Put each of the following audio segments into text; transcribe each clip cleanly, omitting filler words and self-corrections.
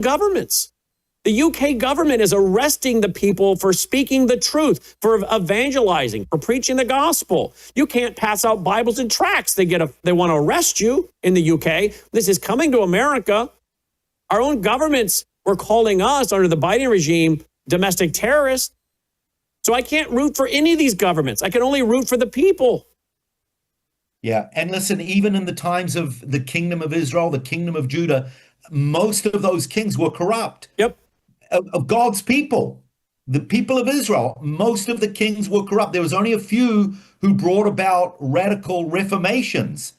governments. The UK government is arresting the people for speaking the truth, for evangelizing, for preaching the gospel. You can't pass out Bibles and tracts. They want to arrest you in the UK. This is coming to America. Our own governments were calling us under the Biden regime domestic terrorists. So I can't root for any of these governments. I can only root for the people. Yeah. And listen, even in the times of the kingdom of Israel, the kingdom of Judah, most of those kings were corrupt. Yep. Of God's people, the people of Israel, most of the kings were corrupt. There was only a few who brought about radical reformations.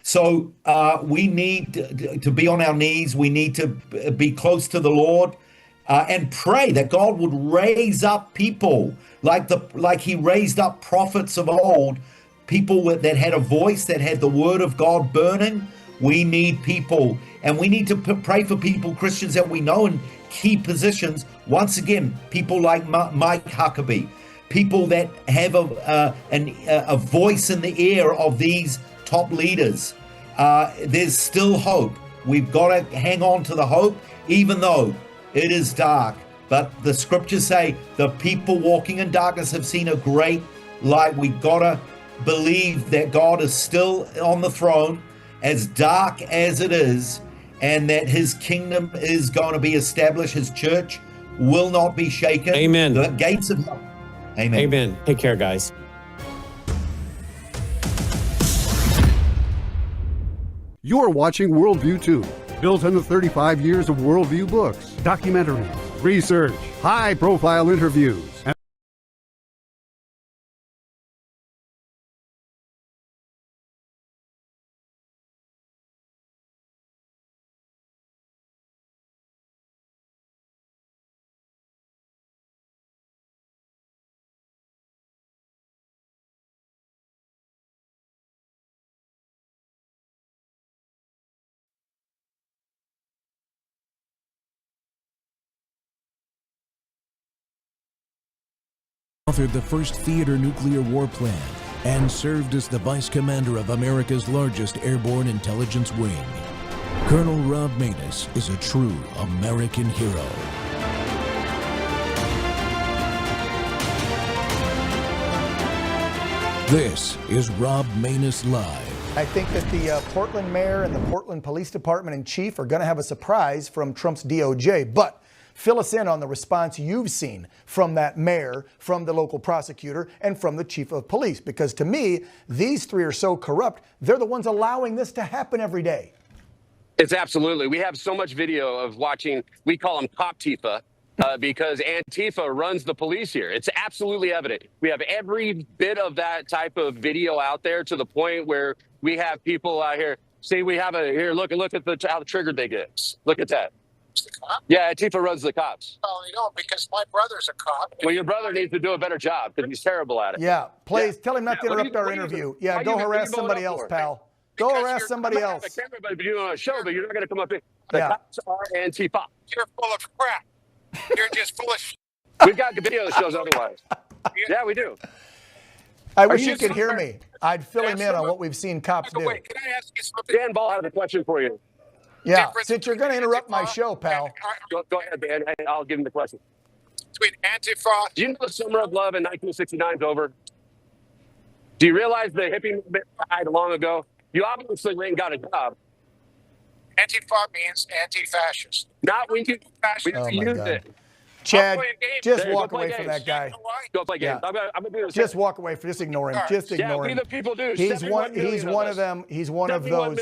So we need to be on our knees. We need to be close to the Lord and pray that God would raise up people like he raised up prophets of old, people that had a voice, that had the word of God burning. We need people, and we need to pray for people, Christians that we know in key positions. Once again, people like Mike Huckabee, people that have a voice in the ear of these top leaders. There's still hope. We've got to hang on to the hope, even though it is dark. But the scriptures say the people walking in darkness have seen a great light. We got to believe that God is still on the throne, as dark as it is, and that his kingdom is going to be established. His church will not be shaken. Amen. The gates of hell. Amen. Amen. Take care, guys. You're watching Worldview 2, built on the 35 years of Worldview books, documentaries, research, high-profile interviews, and authored the first theater nuclear war plan and served as the vice commander of America's largest airborne intelligence wing. Colonel Rob Maness is a true American hero. This is Rob Maness Live. I think that the Portland mayor and the Portland Police Department and chief are going to have a surprise from Trump's DOJ, but fill us in on the response you've seen from that mayor, from the local prosecutor, and from the chief of police. Because to me, these three are so corrupt, they're the ones allowing this to happen every day. It's absolutely. We have so much video of watching, we call them Cop Tifa, because Antifa runs the police here. It's absolutely evident. We have every bit of that type of video out there, to the point where we have people out here. See, we have look at how triggered they get. Look at that. Yeah, Antifa runs the cops. Oh, you know, because my brother's a cop. Well, your brother needs to do a better job, because he's terrible at it. Yeah, please tell him not to interrupt our interview. Yeah, go harass somebody else, pal. Go harass somebody else. Everybody doing a show, but you're not going to come up here. The cops are Antifa. You're full of crap. You're just full of shit. We've got video that shows otherwise. Yeah, we do. I wish you could hear me. I'd fill him in on what we've seen cops do. Wait, can I ask you something? Dan Ball has a question for you. Yeah, since you're going to interrupt my show, pal. Go ahead, Dan, and I'll give him the question. Between Antifa. Do you know the Summer of Love in 1969 is over? Do you realize the hippie movement died long ago? You obviously went and got a job. Antifa means anti-fascist. Not when you use it. Chad, just walk away from that guy. Go play games. Yeah. I'm gonna do this. Just walk away from. Just ignore him. Just ignore him. The people do. He's one of them. He's one of those.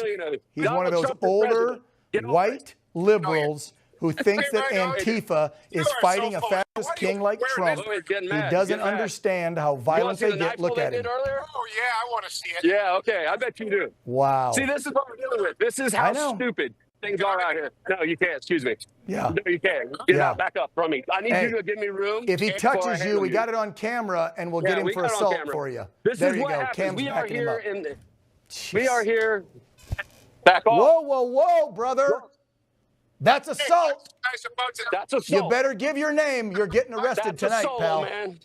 He's one of those older white liberals who thinks that Antifa is fighting a fascist king like Trump. He doesn't understand how violent they get. Look at him. Oh yeah, I want to see it. Yeah, okay. I bet you do. Wow. See, this is what we're dealing with. This is how stupid things are out here. No, you can't. Excuse me. Yeah. No, you can't. Get out. Back up from me. I need you to give me room. If he touches you, we got it on camera, and we'll get him for assault for you. There you go. Cam's backing him up. We are here. Back off. Whoa, whoa, whoa, brother. That's assault. That's assault. You better give your name. You're getting arrested tonight, assault, pal. Man.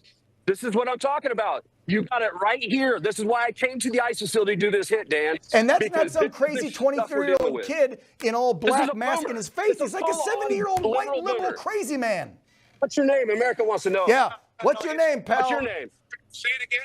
This is what I'm talking about. You got it right here. This is why I came to the ICE facility to do this hit, Dan. And that's not because some this is crazy the stuff we're dealing 23-year-old with. kid in all This is black a mask boomer. in his face. It's a He's like a full-on 70-year-old white liberal liberal boomer. crazy man. What's your name? America wants to know. Yeah. What's your name, pal? What's your name? Say it again.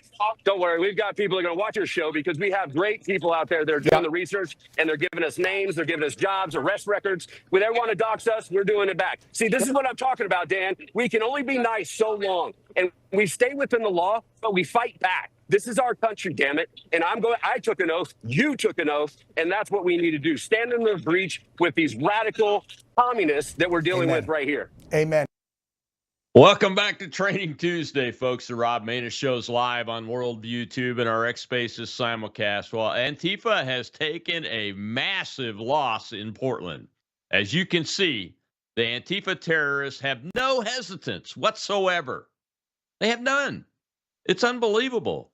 Don't worry. We've got people that are going to watch your show because we have great people out there that are doing the research, and they're giving us names. They're giving us jobs, arrest records. When they want to dox us, we're doing it back. See, this is what I'm talking about, Dan. We can only be nice so long, and we stay within the law, but we fight back. This is our country, damn it. And I took an oath. You took an oath. And that's what we need to do. Stand in the breach with these radical communists that we're dealing with right here. Amen. Welcome back to Training Tuesday, folks. The Rob Maness Show's live on Worldview Tube and our X Spaces simulcast. Well, Antifa has taken a massive loss in Portland. As you can see, the Antifa terrorists have no hesitance whatsoever. They have none. It's unbelievable.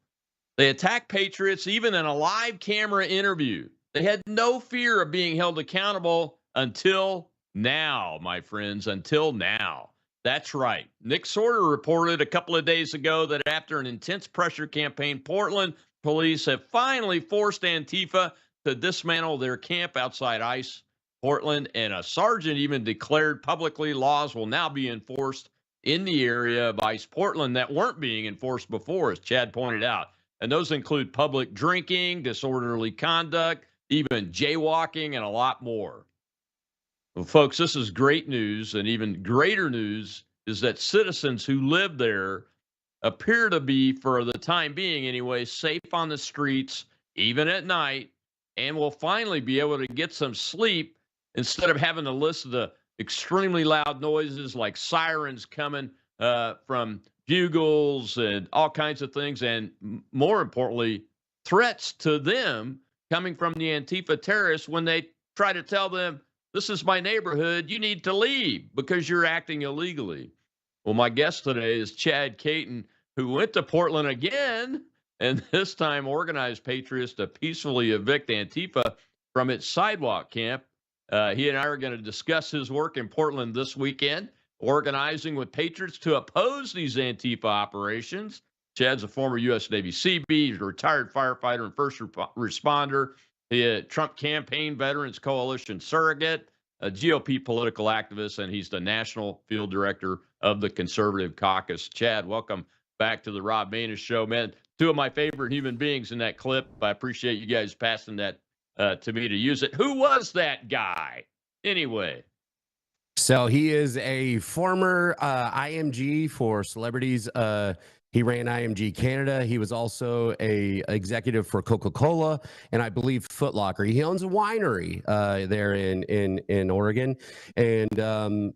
They attack patriots even in a live camera interview. They had no fear of being held accountable until now, my friends, until now. That's right. Nick Sorter reported a couple of days ago that after an intense pressure campaign, Portland police have finally forced Antifa to dismantle their camp outside ICE Portland, and a sergeant even declared publicly laws will now be enforced in the area of ICE Portland that weren't being enforced before, as Chad pointed out. And those include public drinking, disorderly conduct, even jaywalking, and a lot more. Well, folks, this is great news, and even greater news is that citizens who live there appear to be, for the time being anyway, safe on the streets, even at night, and will finally be able to get some sleep instead of having to listen to extremely loud noises like sirens coming from bugles and all kinds of things, and more importantly, threats to them coming from the Antifa terrorists when they try to tell them, this is my neighborhood, you need to leave because you're acting illegally. Well, my guest today is Chad Caton, who went to Portland again, and this time organized patriots to peacefully evict Antifa from its sidewalk camp. He and I are going to discuss his work in Portland this weekend, organizing with patriots to oppose these Antifa operations. Chad's a former U.S. Navy Seabee, he's a retired firefighter and first responder. The Trump Campaign Veterans Coalition surrogate, a GOP political activist, and he's the national field director of the Conservative Caucus. Chad, welcome back to the Rob Maness Show. Man, two of my favorite human beings in that clip. I appreciate you guys passing that to me to use it. Who was that guy anyway? So he is a former IMG for celebrities. He ran IMG Canada. He was also a executive for Coca-Cola and I believe Foot Locker. He owns a winery there in Oregon, and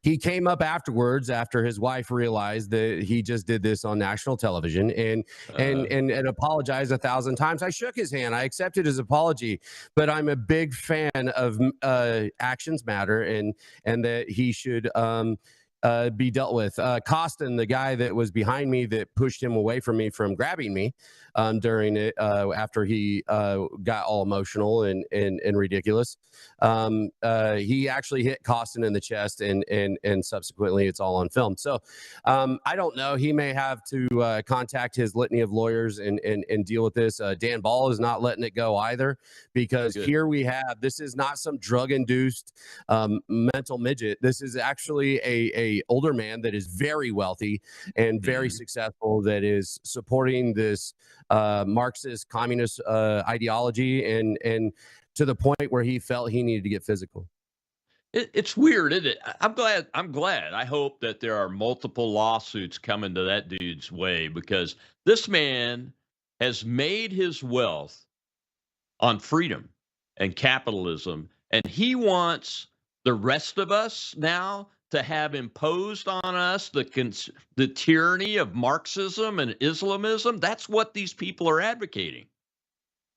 he came up afterwards after his wife realized that he just did this on national television and apologized 1,000 times. I shook his hand. I accepted his apology, but I'm a big fan of actions matter and that he should be dealt with. Costin, the guy that was behind me that pushed him away from me from grabbing me during it after he got all emotional and ridiculous. He actually hit Costin in the chest and subsequently it's all on film. So I don't know. He may have to contact his litany of lawyers and deal with this. Dan Ball is not letting it go either, because here we have, this is not some drug-induced mental midget. This is actually a older man that is very wealthy and very successful, that is supporting this Marxist communist ideology and to the point where he felt he needed to get physical. It's weird, isn't it? I'm glad. I hope that there are multiple lawsuits coming to that dude's way, because this man has made his wealth on freedom and capitalism, and he wants the rest of us now to have imposed on us the tyranny of Marxism and Islamism. That's what these people are advocating.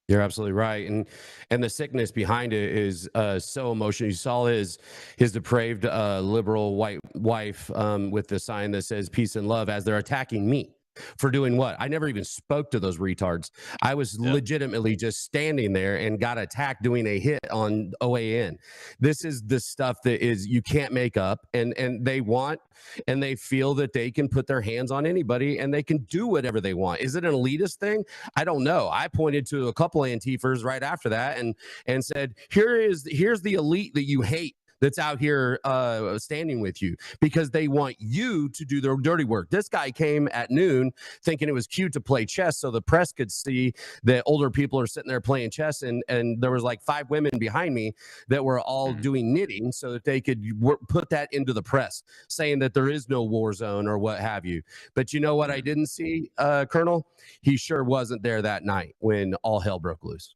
You're absolutely right, and the sickness behind it is so emotional. You saw his depraved liberal white wife with the sign that says "Peace and Love" as they're attacking me. for doing what? I never even spoke to those retards. I was legitimately just standing there and got attacked doing a hit on OAN. This is the stuff that is you can't make up, and they want and they feel that they can put their hands on anybody and they can do whatever they want. Is it an elitist thing? I don't know. I pointed to a couple of Antifers right after that and said, here's the elite that you hate that's out here standing with you because they want you to do their dirty work. This guy came at noon thinking it was cute to play chess so the press could see that older people are sitting there playing chess, and there was like 5 women behind me that were all doing knitting so that they could put that into the press, saying that there is no war zone or what have you. But you know what I didn't see, Colonel? He sure wasn't there that night when all hell broke loose.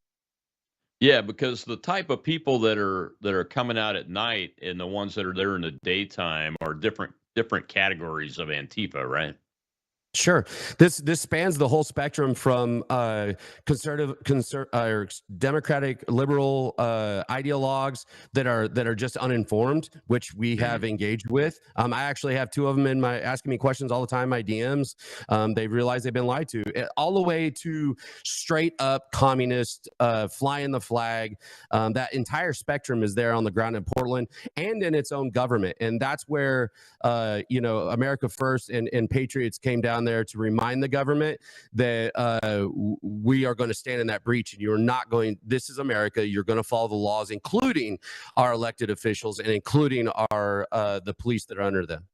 Yeah, because the type of people that are coming out at night and the ones that are there in the daytime are different categories of Antifa, right? Sure. This spans the whole spectrum from or democratic liberal ideologues that are just uninformed, which we have engaged with. I actually have 2 of them asking me questions all the time, my DMs. They realize they've been lied to, all the way to straight up communist, flying the flag. That entire spectrum is there on the ground in Portland and in its own government, and that's where America First and Patriots came down there to remind the government that we are going to stand in that breach, and you're not going. This is America. You're going to follow the laws, including our elected officials and including our the police that are under them.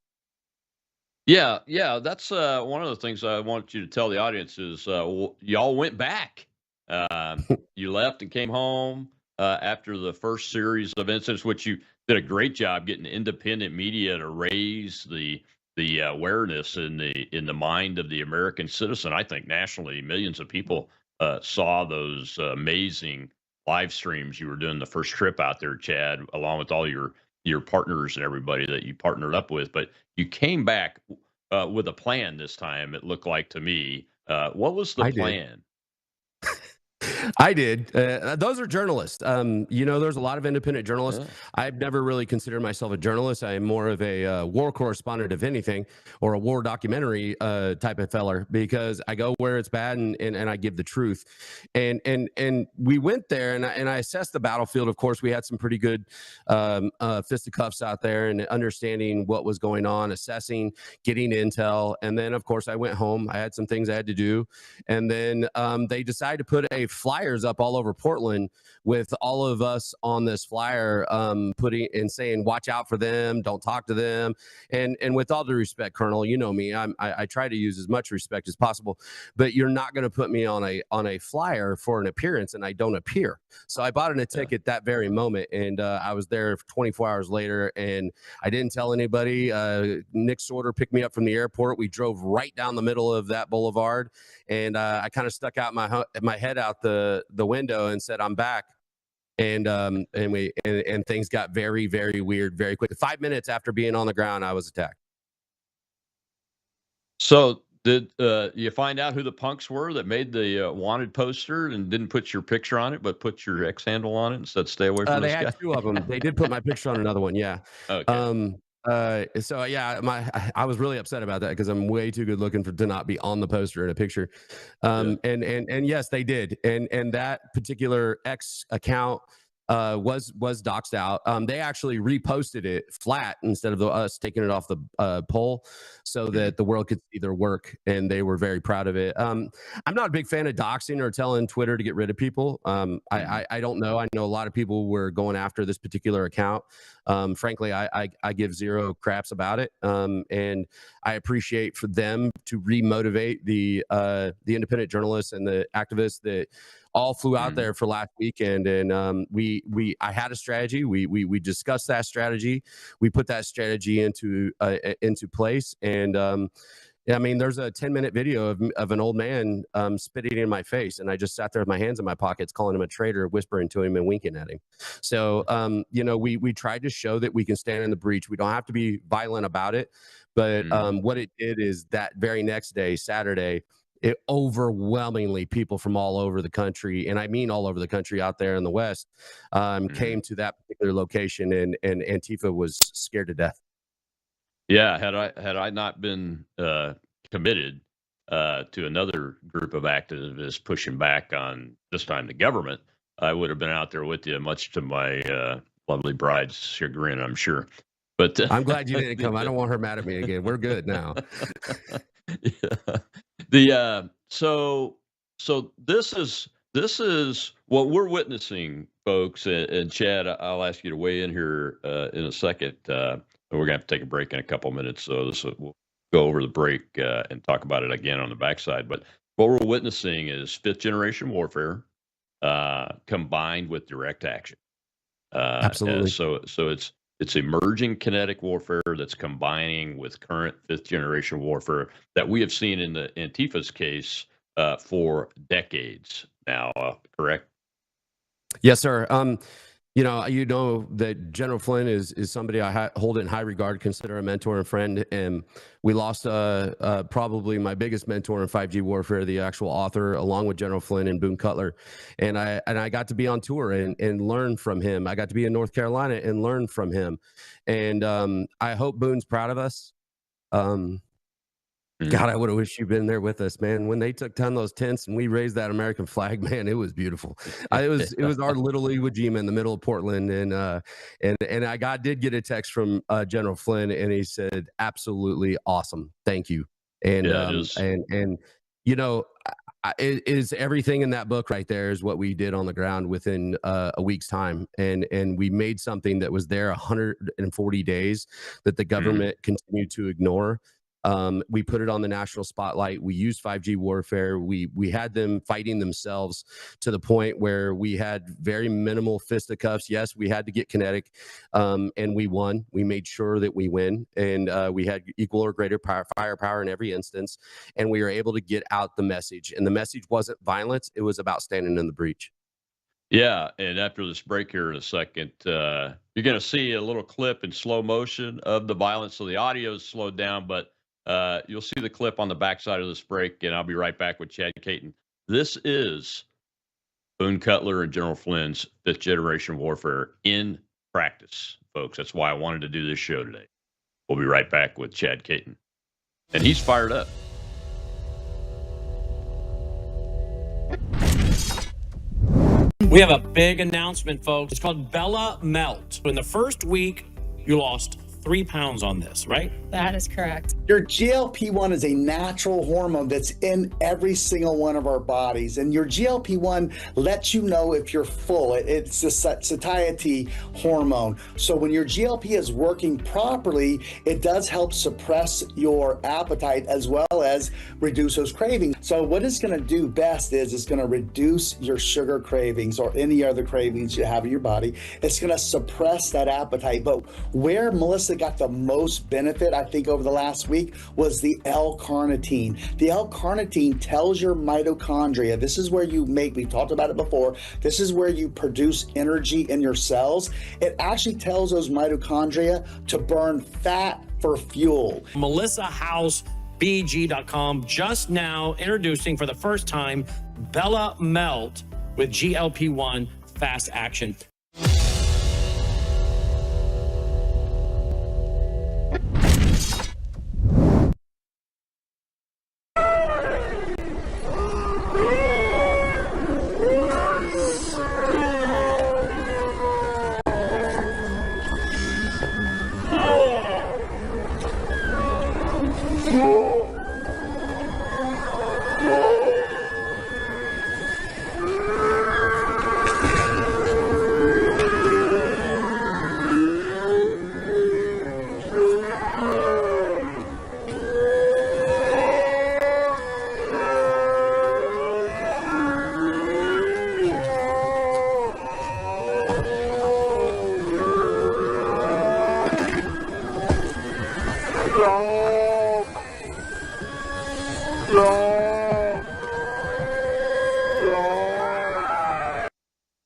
Yeah, yeah, that's one of the things I want you to tell the audience is y'all went back. You left and came home after the first series of incidents, which you did a great job getting independent media to raise the awareness in the mind of the American citizen. I think nationally, millions of people saw those amazing live streams you were doing the first trip out there, Chad, along with all your partners and everybody that you partnered up with. But you came back with a plan this time. It looked like to me. What was the plan? I did. Those are journalists. There's a lot of independent journalists. Yeah. I've never really considered myself a journalist. I am more of a war correspondent, if anything, or a war documentary type of feller, because I go where it's bad and I give the truth. And we went there and I assessed the battlefield. Of course, we had some pretty good fisticuffs out there and understanding what was going on, assessing, getting intel. And then, of course, I went home. I had some things I had to do. And then they decided to put a flyers up all over Portland with all of us on this flyer, putting and saying, watch out for them, don't talk to them. And with all due respect, Colonel, you know me, I try to use as much respect as possible, but you're not going to put me on a flyer for an appearance and I don't appear. So I bought a ticket that very moment, and I was there 24 hours later, and I didn't tell anybody. Nick Sorter picked me up from the airport. We drove right down the middle of that boulevard, and I kind of stuck out my head out the window and said, I'm back. And things got very, very weird very quick. 5 minutes after being on the ground, I was attacked. So did you find out who the punks were that made the wanted poster and didn't put your picture on it, but put your X handle on it and said, stay away from They this had guy? 2 of them. They did put my picture on another one. Yeah. Okay. So yeah, I was really upset about that because I'm way too good looking to not be on the poster in a picture. And yes, they did. And that particular X account was doxed out. They actually reposted it flat instead of us taking it off the poll, so that the world could see their work, and they were very proud of it. I'm not a big fan of doxing or telling Twitter to get rid of people. I don't know. I know a lot of people were going after this particular account. Frankly, I give zero craps about it, and I appreciate for them to remotivate the independent journalists and the activists that all flew out there for last weekend. And I had a strategy. We discussed that strategy. We put that strategy into place. And I mean, there's a 10-minute video of an old man spitting in my face, and I just sat there with my hands in my pockets, calling him a traitor, whispering to him and winking at him. So, we tried to show that we can stand in the breach. We don't have to be violent about it. But what it did is that very next day, Saturday, it overwhelmingly people from all over the country, and I mean all over the country out there in the West, came to that particular location, and Antifa was scared to death. Yeah, had I not been committed to another group of activists pushing back on this time the government, I would have been out there with you, much to my lovely bride's chagrin, I'm sure. But I'm glad you didn't come. I don't want her mad at me again. We're good now. Yeah. So this is what we're witnessing, folks. And Chad, I'll ask you to weigh in here in a second. We're gonna have to take a break in a couple minutes, so we'll go over the break and talk about it again on the backside. But what we're witnessing is fifth generation warfare combined with direct action. Absolutely. So it's emerging kinetic warfare that's combining with current fifth generation warfare that we have seen in the Antifa's case for decades now. Correct? Yes, sir. You know that General Flynn is somebody I hold in high regard, consider a mentor and friend. And we lost probably my biggest mentor in 5G warfare, the actual author, along with General Flynn and Boone Cutler. And I got to be on tour and learn from him. I got to be in North Carolina and learn from him. And I hope Boone's proud of us. God, I would have wished you'd been there with us, man. When they took down those tents and we raised that American flag, man, it was beautiful. It was our little Iwo Jima in the middle of Portland, and I did get a text from General Flynn, and he said, "Absolutely awesome, thank you." And Yeah, it is. and you know, it is everything in that book right there is what we did on the ground within a week's time, and we made something that was there 140 days that the government continued to ignore. We put it on the national spotlight. We used 5G warfare. We had them fighting themselves to the point where we had very minimal fisticuffs. Yes, we had to get kinetic, and we won. We made sure that we win, and we had equal or greater firepower in every instance, and we were able to get out the message. And the message wasn't violence. It was about standing in the breach. Yeah, and after this break here in a second, you're going to see a little clip in slow motion of the violence. So the audio is slowed down, but you'll see the clip on the backside of this break, and I'll be right back with Chad Caton. This is Boone Cutler and General Flynn's fifth generation warfare in practice, folks. That's why I wanted to do this show today. We'll be right back with Chad Caton. And he's fired up. We have a big announcement, folks. It's called Bella Melt. In the first week, you lost 3 pounds on this, right? That is correct. Your GLP-1 is a natural hormone that's in every single one of our bodies. And your GLP-1 lets you know if you're full. It's a satiety hormone. So when your GLP is working properly, it does help suppress your appetite as well as reduce those cravings. So what it's going to do best is it's going to reduce your sugar cravings or any other cravings you have in your body. It's going to suppress that appetite. But where Melissa got the most benefit, I think, over the last week was the L-carnitine. The L-carnitine tells your mitochondria, this is where you make, we talked about it before, this is where you produce energy in your cells. It actually tells those mitochondria to burn fat for fuel. MelissaHouseBG.com just now introducing for the first time Bella Melt with GLP-1 fast action.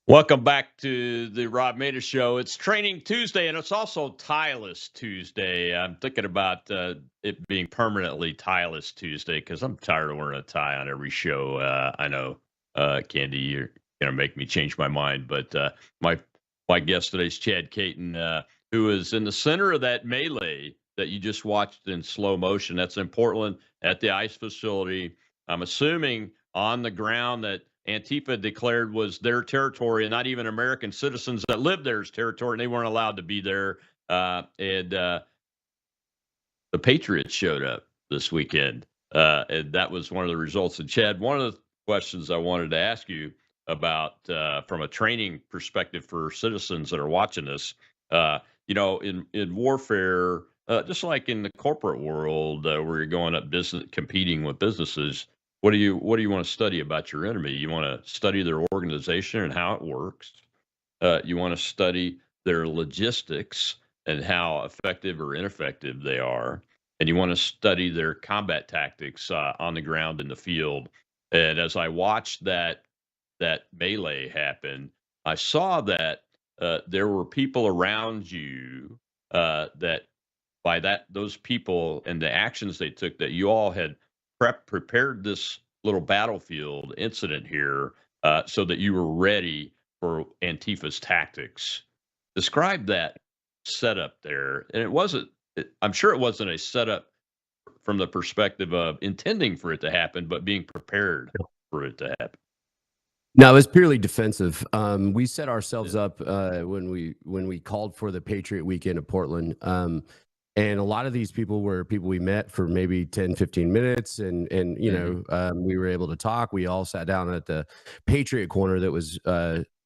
Welcome back to the Rob Maness Show. It's Training Tuesday, and it's also Tieless Tuesday. I'm thinking about it being permanently Tieless Tuesday because I'm tired of wearing a tie on every show. I know, Candy, you're going to make me change my mind, but my guest today is Chad Caton, who is in the center of that melee that you just watched in slow motion. That's in Portland at the ICE facility. I'm assuming on the ground that Antifa declared was their territory and not even American citizens that lived there's territory, and they weren't allowed to be there. The Patriots showed up this weekend, and that was one of the results. And Chad, one of the questions I wanted to ask you about from a training perspective for citizens that are watching this, in warfare, just like in the corporate world where you're going up business, competing with businesses, what do you want to study about your enemy? You want to study their organization and how it works. You want to study their logistics and how effective or ineffective they are. And you want to study their combat tactics on the ground in the field. And as I watched that melee happen, I saw that there were people around you that by those people and the actions they took that you all had prepared this little battlefield incident here so that you were ready for Antifa's tactics. Describe that setup there. And I'm sure it wasn't a setup from the perspective of intending for it to happen, but being prepared for it to happen. No, it was purely defensive. We set ourselves up when we called for the Patriot Weekend of Portland. And a lot of these people were people we met for maybe 10, 15 minutes. And we were able to talk. We all sat down at the Patriot Corner that was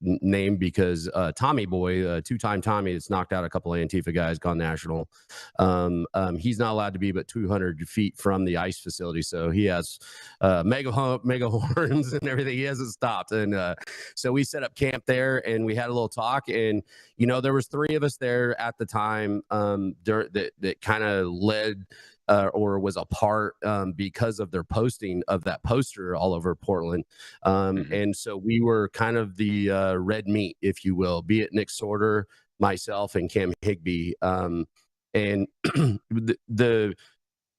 named because Tommy Boy, two-time Tommy, that's knocked out a couple of Antifa guys, gone national. He's not allowed to be but 200 feet from the ICE facility. So he has mega horns and everything. He hasn't stopped. And so we set up camp there and we had a little talk. And, there was 3 of us there at the time that kind of led or was a part because of their posting of that poster all over Portland. And so we were kind of the red meat, if you will, be it Nick Sorter, myself, and Cam Higbee. And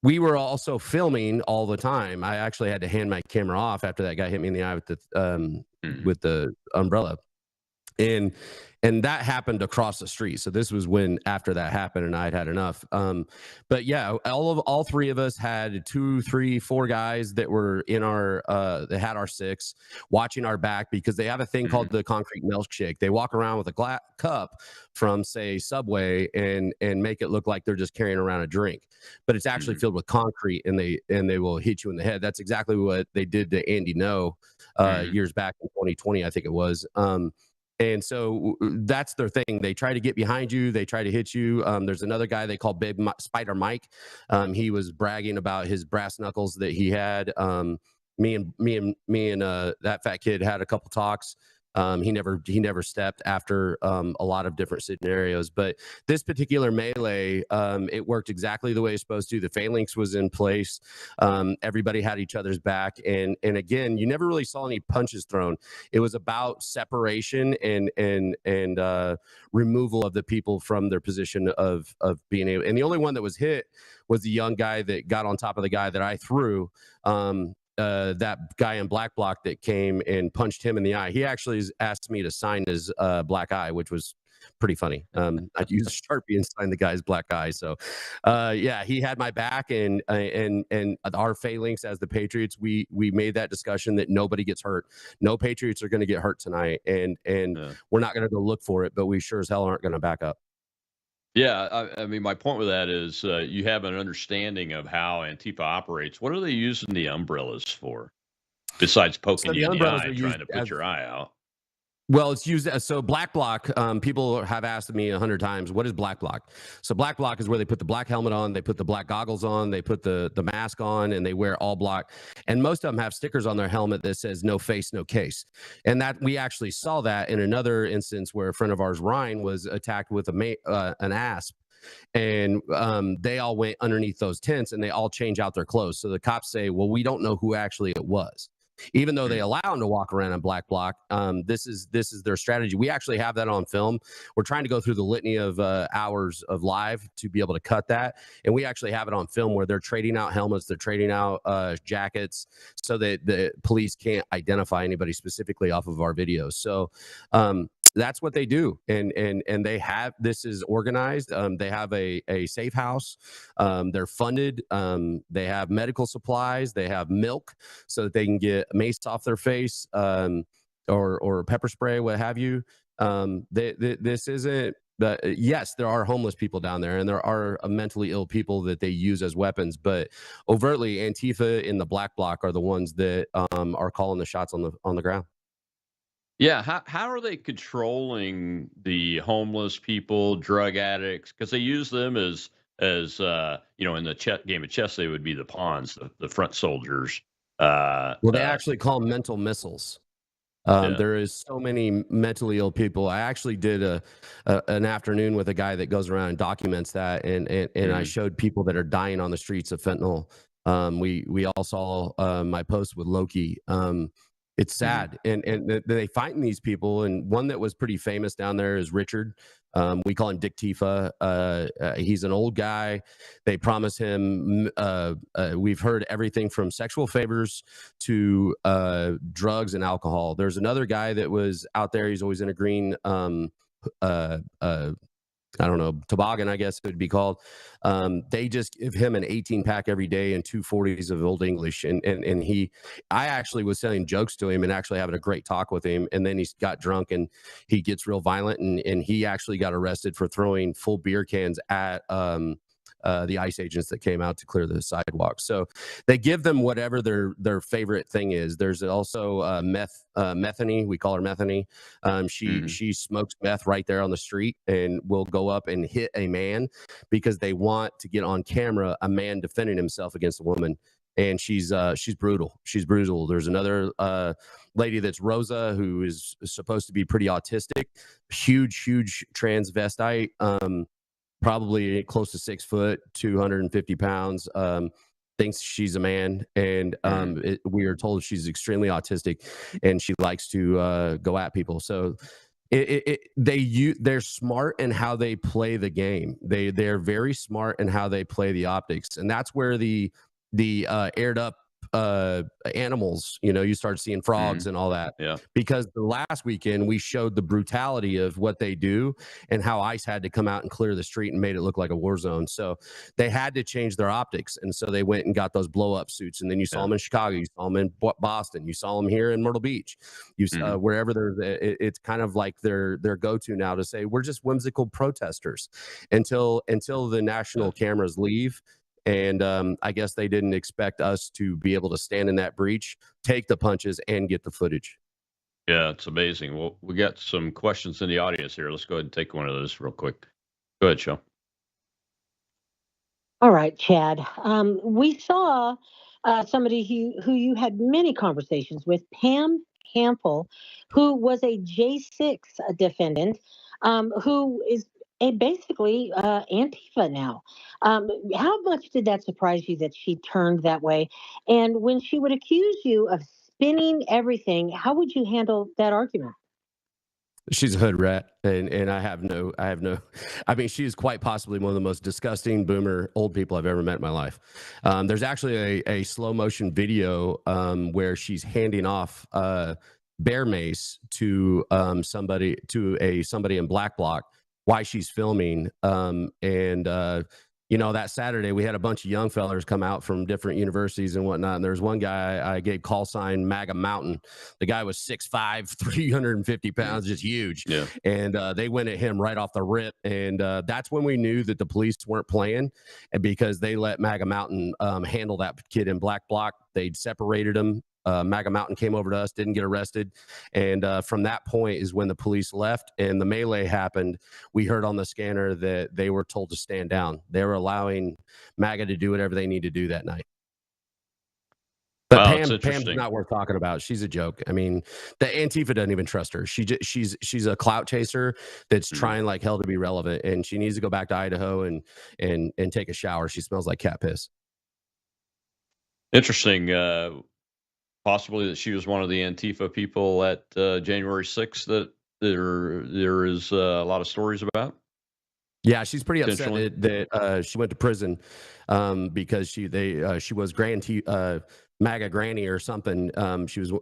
we were also filming all the time. I actually had to hand my camera off after that guy hit me in the eye with the umbrella. And that happened across the street. So this was after that happened and I'd had enough. But yeah, all 3 of us had 2, 3, 4 guys that were in our, that had our 6 watching our back because they have a thing called the concrete milkshake. They walk around with a cup from say Subway and make it look like they're just carrying around a drink, but it's actually filled with concrete and they will hit you in the head. That's exactly what they did to Andy No years back in 2020, I think it was. And so that's their thing. They try to get behind you. They try to hit you. There's another guy they call Big Spider Mike. He was bragging about his brass knuckles that he had. Me and that fat kid had a couple talks. He never stepped after a lot of different scenarios. But this particular melee, it worked exactly the way it's supposed to. The phalanx was in place. Everybody had each other's back. And again, you never really saw any punches thrown. It was about separation and removal of the people from their position of being able. And the only one that was hit was the young guy that got on top of the guy that I threw. That guy in black block that came and punched him in the eye. He actually asked me to sign his black eye, which was pretty funny. I used Sharpie and signed the guy's black eye. So yeah, he had my back and our phalanx as the Patriots, we made that discussion that nobody gets hurt. No Patriots are going to get hurt tonight. And we're not going to go look for it, but we sure as hell aren't going to back up. Yeah, I mean, my point with that is you have an understanding of how Antifa operates. What are they using the umbrellas for, besides poking you in the eye, trying to put your eye out? Well, it's used as so black block. People have asked me 100 times, what is black block? So black block is where they put the black helmet on, they put the black goggles on, they put the mask on, and they wear all black. And most of them have stickers on their helmet that says no face, no case. And that we actually saw that in another instance where a friend of ours, Ryan, was attacked with an asp. And they all went underneath those tents and they all change out their clothes. So the cops say, well, we don't know who actually it was. Even though they allow them to walk around on black block, this is their strategy. We actually have that on film. We're trying to go through the litany of hours of live to be able to cut that. And we actually have it on film where they're trading out helmets, they're trading out jackets so that the police can't identify anybody specifically off of our videos. So that's what they do, and they have, this is organized. They have a safe house. They're funded. They have medical supplies. They have milk so that they can get mace off their face, or pepper spray, what have you. This isn't. Yes, there are homeless people down there, and there are mentally ill people that they use as weapons. But overtly, Antifa in the black bloc are the ones that are calling the shots on the ground. Yeah, how are they controlling the homeless people, drug addicts? Because they use them as in the game of chess, they would be the pawns, the front soldiers. Well, they actually call them mental missiles. Yeah. There is so many mentally ill people. I actually did an afternoon with a guy that goes around and documents that, and I showed people that are dying on the streets of fentanyl. We all saw my post with Loki. It's sad, and they find these people. And one that was pretty famous down there is Richard. We call him Dick Tifa. He's an old guy. They promise him. We've heard everything from sexual favors to drugs and alcohol. There's another guy that was out there. He's always in a green. I don't know, toboggan, I guess it would be called. They just give him an 18-pack every day and 2 40s of Old English. And I actually was telling jokes to him and actually having a great talk with him. And then he got drunk and he gets real violent. And he actually got arrested for throwing full beer cans at the ICE agents that came out to clear the sidewalk. So they give them whatever their favorite thing is. There's also Methany. We call her Methany. She smokes meth right there on the street and will go up and hit a man because they want to get on camera a man defending himself against a woman. And she's brutal. She's brutal. There's another lady that's Rosa, who is supposed to be pretty autistic, huge transvestite. Probably close to 6 foot, 250 pounds, thinks she's a man. And we are told she's extremely autistic and she likes to go at people. So they're smart in how they play the game. They're very smart in how they play the optics. And that's where the aired up animals, you start seeing frogs and all that. Yeah. Because the last weekend we showed the brutality of what they do and how ICE had to come out and clear the street and made it look like a war zone. So they had to change their optics, and so they went and got those blow up suits. And then you saw them in Chicago, you saw them in Boston, you saw them here in Myrtle Beach, wherever it's kind of like their go-to now to say we're just whimsical protesters until the national cameras leave. And I guess they didn't expect us to be able to stand in that breach, take the punches, and get the footage. Yeah, it's amazing. Well, we got some questions in the audience here. Let's go ahead and take one of those real quick. Go ahead, Sean. All right, Chad. We saw somebody who you had many conversations with, Pam Hampel, who was a J6 defendant, who is basically Antifa now. How much did that surprise you that she turned that way? And when she would accuse you of spinning everything, how would you handle that argument? She's a hood rat, and I have no. I mean, she is quite possibly one of the most disgusting boomer old people I've ever met in my life. There's actually a slow motion video where she's handing off bear mace to somebody in black bloc while she's filming, that Saturday we had a bunch of young fellers come out from different universities and whatnot. And there's one guy I gave call sign MAGA Mountain. The guy was 6'5", 350 pounds, just huge. Yeah. And they went at him right off the rip. And that's when we knew that the police weren't playing, and because they let MAGA Mountain handle that kid in black bloc. They'd separated him. MAGA Mountain came over to us, didn't get arrested. And from that point is when the police left and the melee happened. We heard on the scanner that they were told to stand down. They were allowing MAGA to do whatever they need to do that night. But Pam's not worth talking about. She's a joke. I mean, the Antifa doesn't even trust her. She's a clout chaser that's trying like hell to be relevant, and she needs to go back to Idaho and take a shower. She smells like cat piss. Interesting. Possibly that she was one of the Antifa people at January 6th that there is a lot of stories about. Yeah, she's pretty upset that she went to prison because she was MAGA granny or something.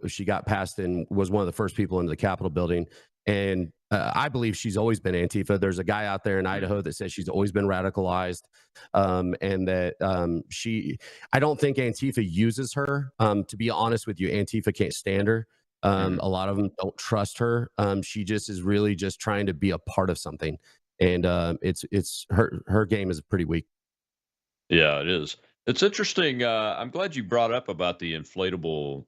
She got passed and was one of the first people into the Capitol building, and I believe she's always been Antifa. There's a guy out there in Idaho that says she's always been radicalized, and that I don't think Antifa uses her. To be honest with you, Antifa can't stand her. A lot of them don't trust her. She just is really just trying to be a part of something, and it's her game is pretty weak. Yeah, it is. It's interesting. I'm glad you brought up about the inflatable,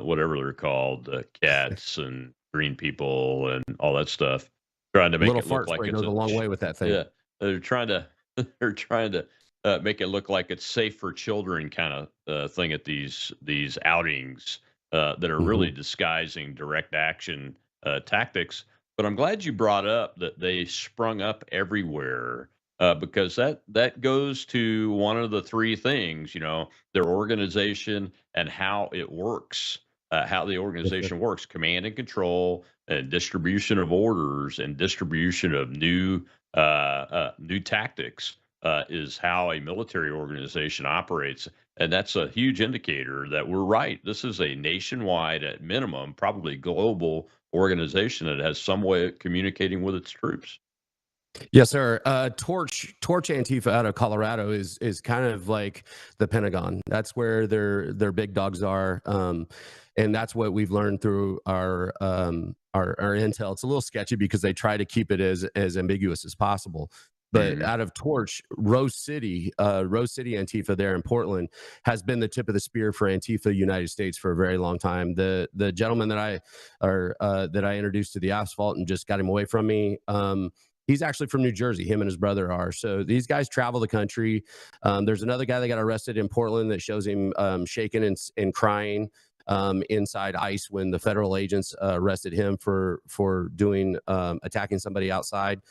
whatever they're called, cats and green people and all that stuff. Trying to make Little it look fart like spray it's goes a long way with that thing. yeah. They're trying to they're trying to make it look like it's safe for children kind of thing at these outings that are really disguising direct action tactics. But I'm glad you brought up that they sprung up everywhere because that goes to one of the three things, their organization and how it works, how the organization works, command and control, and distribution of orders and distribution of new tactics is how a military organization operates. And that's a huge indicator that we're right. This is a nationwide, at minimum, probably global organization that has some way of communicating with its troops. Yes, sir. Torch Antifa out of Colorado is kind of like the Pentagon. That's where their big dogs are, and that's what we've learned through our intel. It's a little sketchy because they try to keep it as ambiguous as possible. But out of Torch, Rose City Antifa there in Portland has been the tip of the spear for Antifa United States for a very long time. The gentleman that I introduced to the asphalt and just got him away from me. He's actually from New Jersey. Him and his brother are. So these guys travel the country. There's another guy that got arrested in Portland that shows him shaking and crying inside ICE when the federal agents arrested him for doing attacking somebody outside.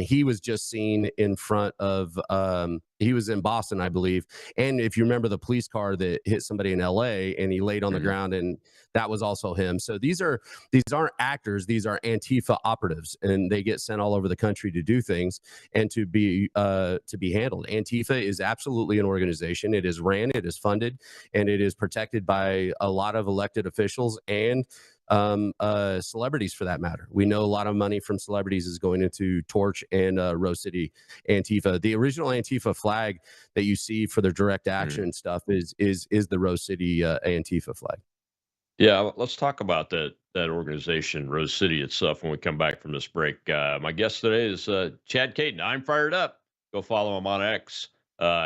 He was just seen in front of he was in Boston, I believe. And if you remember the police car that hit somebody in LA and he laid on the ground, and that was also him. So these aren't actors, these are Antifa operatives, and they get sent all over the country to do things and to be handled. Antifa is absolutely an organization. It is ran, it is funded, and it is protected by a lot of elected officials and celebrities for that matter. We know a lot of money from celebrities is going into Torch and Rose City Antifa. The original Antifa flag that you see for their direct action stuff is the Rose City Antifa flag. Yeah, let's talk about that organization, Rose City itself, when we come back from this break. My guest today is Chad Caton. I'm fired up. Go follow him on X.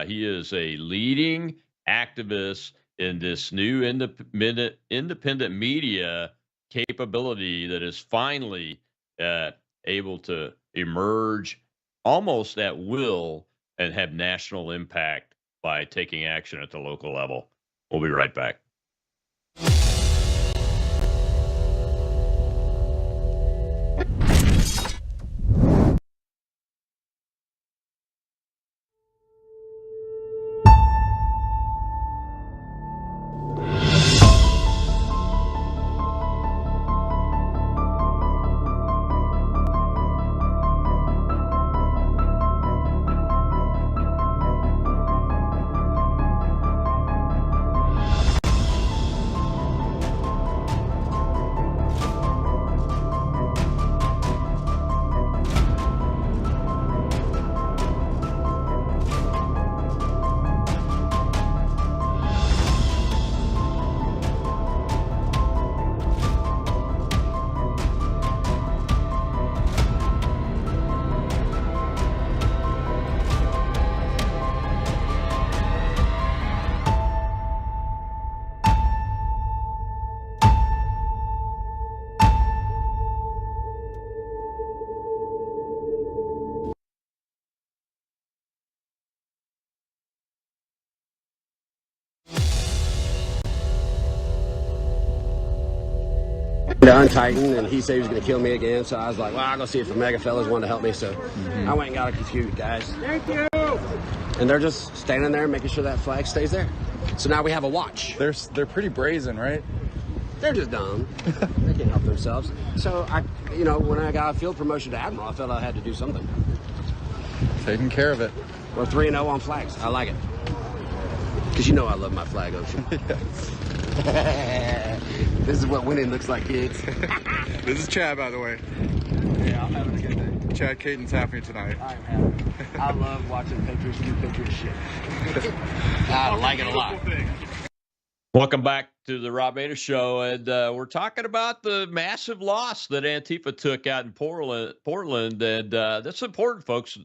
He is a leading activist in this new independent media capability that is finally able to emerge almost at will and have national impact by taking action at the local level. We'll be right back. To untighten, and he said he was going to kill me again. So I was like, well, I'll go see if the mega fellas wanted to help me. So I went and got a few guys. Thank you. And they're just standing there making sure that flag stays there. So now we have a watch. They're pretty brazen, right? They're just dumb. They can't help themselves. So when I got a field promotion to Admiral, I felt I had to do something. Taking care of it. We're 3-0 on flags. I like it. Because I love my flag, Ocean. This is what winning looks like, kids. This is Chad, by the way. Yeah. Chad Caton's happy tonight? I'm happy. I love watching Patriots do Patriot shit. I like it a lot. Welcome back to the Rob Maness Show, and we're talking about the massive loss that Antifa took out in Portland, and that's important, folks.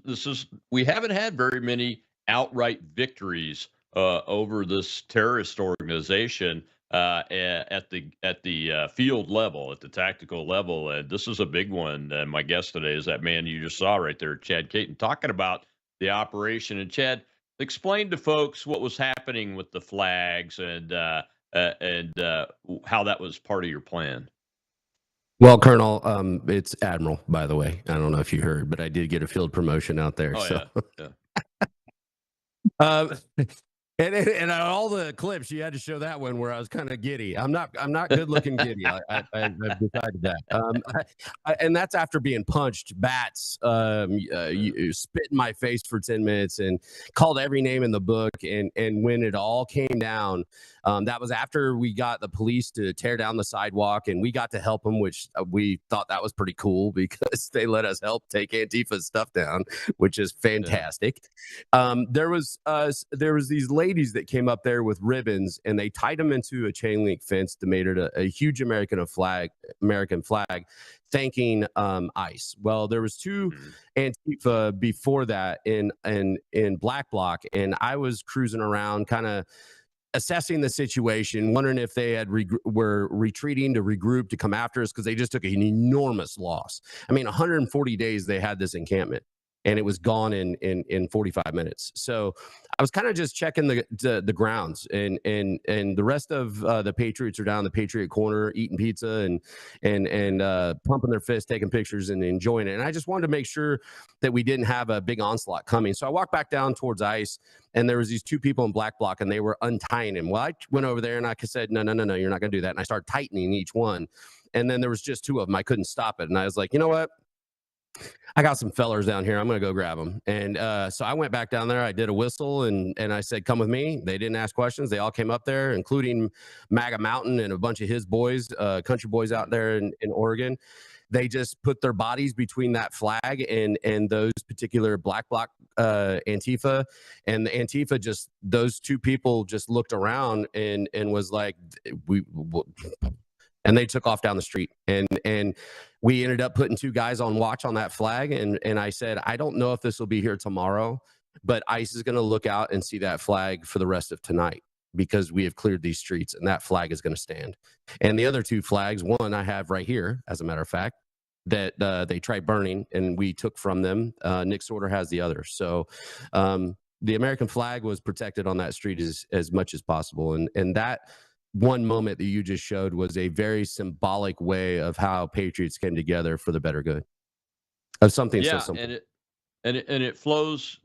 We haven't had very many outright victories over this terrorist organization at the field level, at the tactical level, and this is a big one. And my guest today is that man you just saw right there, Chad Caton, talking about the operation. And Chad, explain to folks what was happening with the flags and how that was part of your plan. Well, Colonel, it's Admiral, by the way. I don't know if you heard, but I did get a field promotion out there. Oh, so. yeah. And on all the clips, you had to show that one where I was kind of giddy. I'm not good looking giddy. I've decided that. And that's after being punched, bats, you spit in my face for 10 minutes and called every name in the book. And when it all came down, that was after we got the police to tear down the sidewalk, and we got to help them, which we thought that was pretty cool because they let us help take Antifa's stuff down, which is fantastic. Yeah. There was these ladies that came up there with ribbons, and they tied them into a chain link fence to make it a huge American flag, thanking ICE. Well, there was two Antifa before that in Black Bloc, and I was cruising around kind of assessing the situation, wondering if they were retreating to regroup to come after us because they just took an enormous loss. I mean, 140 days they had this encampment, and it was gone in 45 minutes. So I was kind of just checking the grounds, and the rest of the Patriots are down the Patriot Corner eating pizza and pumping their fists, taking pictures and enjoying it. And I just wanted to make sure that we didn't have a big onslaught coming. So I walked back down towards ICE, and there was these two people in Black Bloc, and they were untying him. Well, I went over there and I said, no, you're not going to do that. And I started tightening each one. And then there was just two of them. I couldn't stop it. And I was like, you know what? I got some fellers down here. I'm going to go grab them. And so I went back down there. I did a whistle and I said, come with me. They didn't ask questions. They all came up there, including MAGA Mountain and a bunch of his boys, country boys out there in Oregon. They just put their bodies between that flag and those particular Black Bloc Antifa. And the Antifa those two people just looked around and was like, and they took off down the street, and we ended up putting two guys on watch on that flag. And I said, I don't know if this will be here tomorrow, but ICE is going to look out and see that flag for the rest of tonight because we have cleared these streets, and that flag is going to stand. And the other two flags, one I have right here, as a matter of fact, that they tried burning and we took from them. Nick Sorter has the other. So the American flag was protected on that street as much as possible. And that one moment that you just showed was a very symbolic way of how patriots came together for the better good of something so simple. And it flows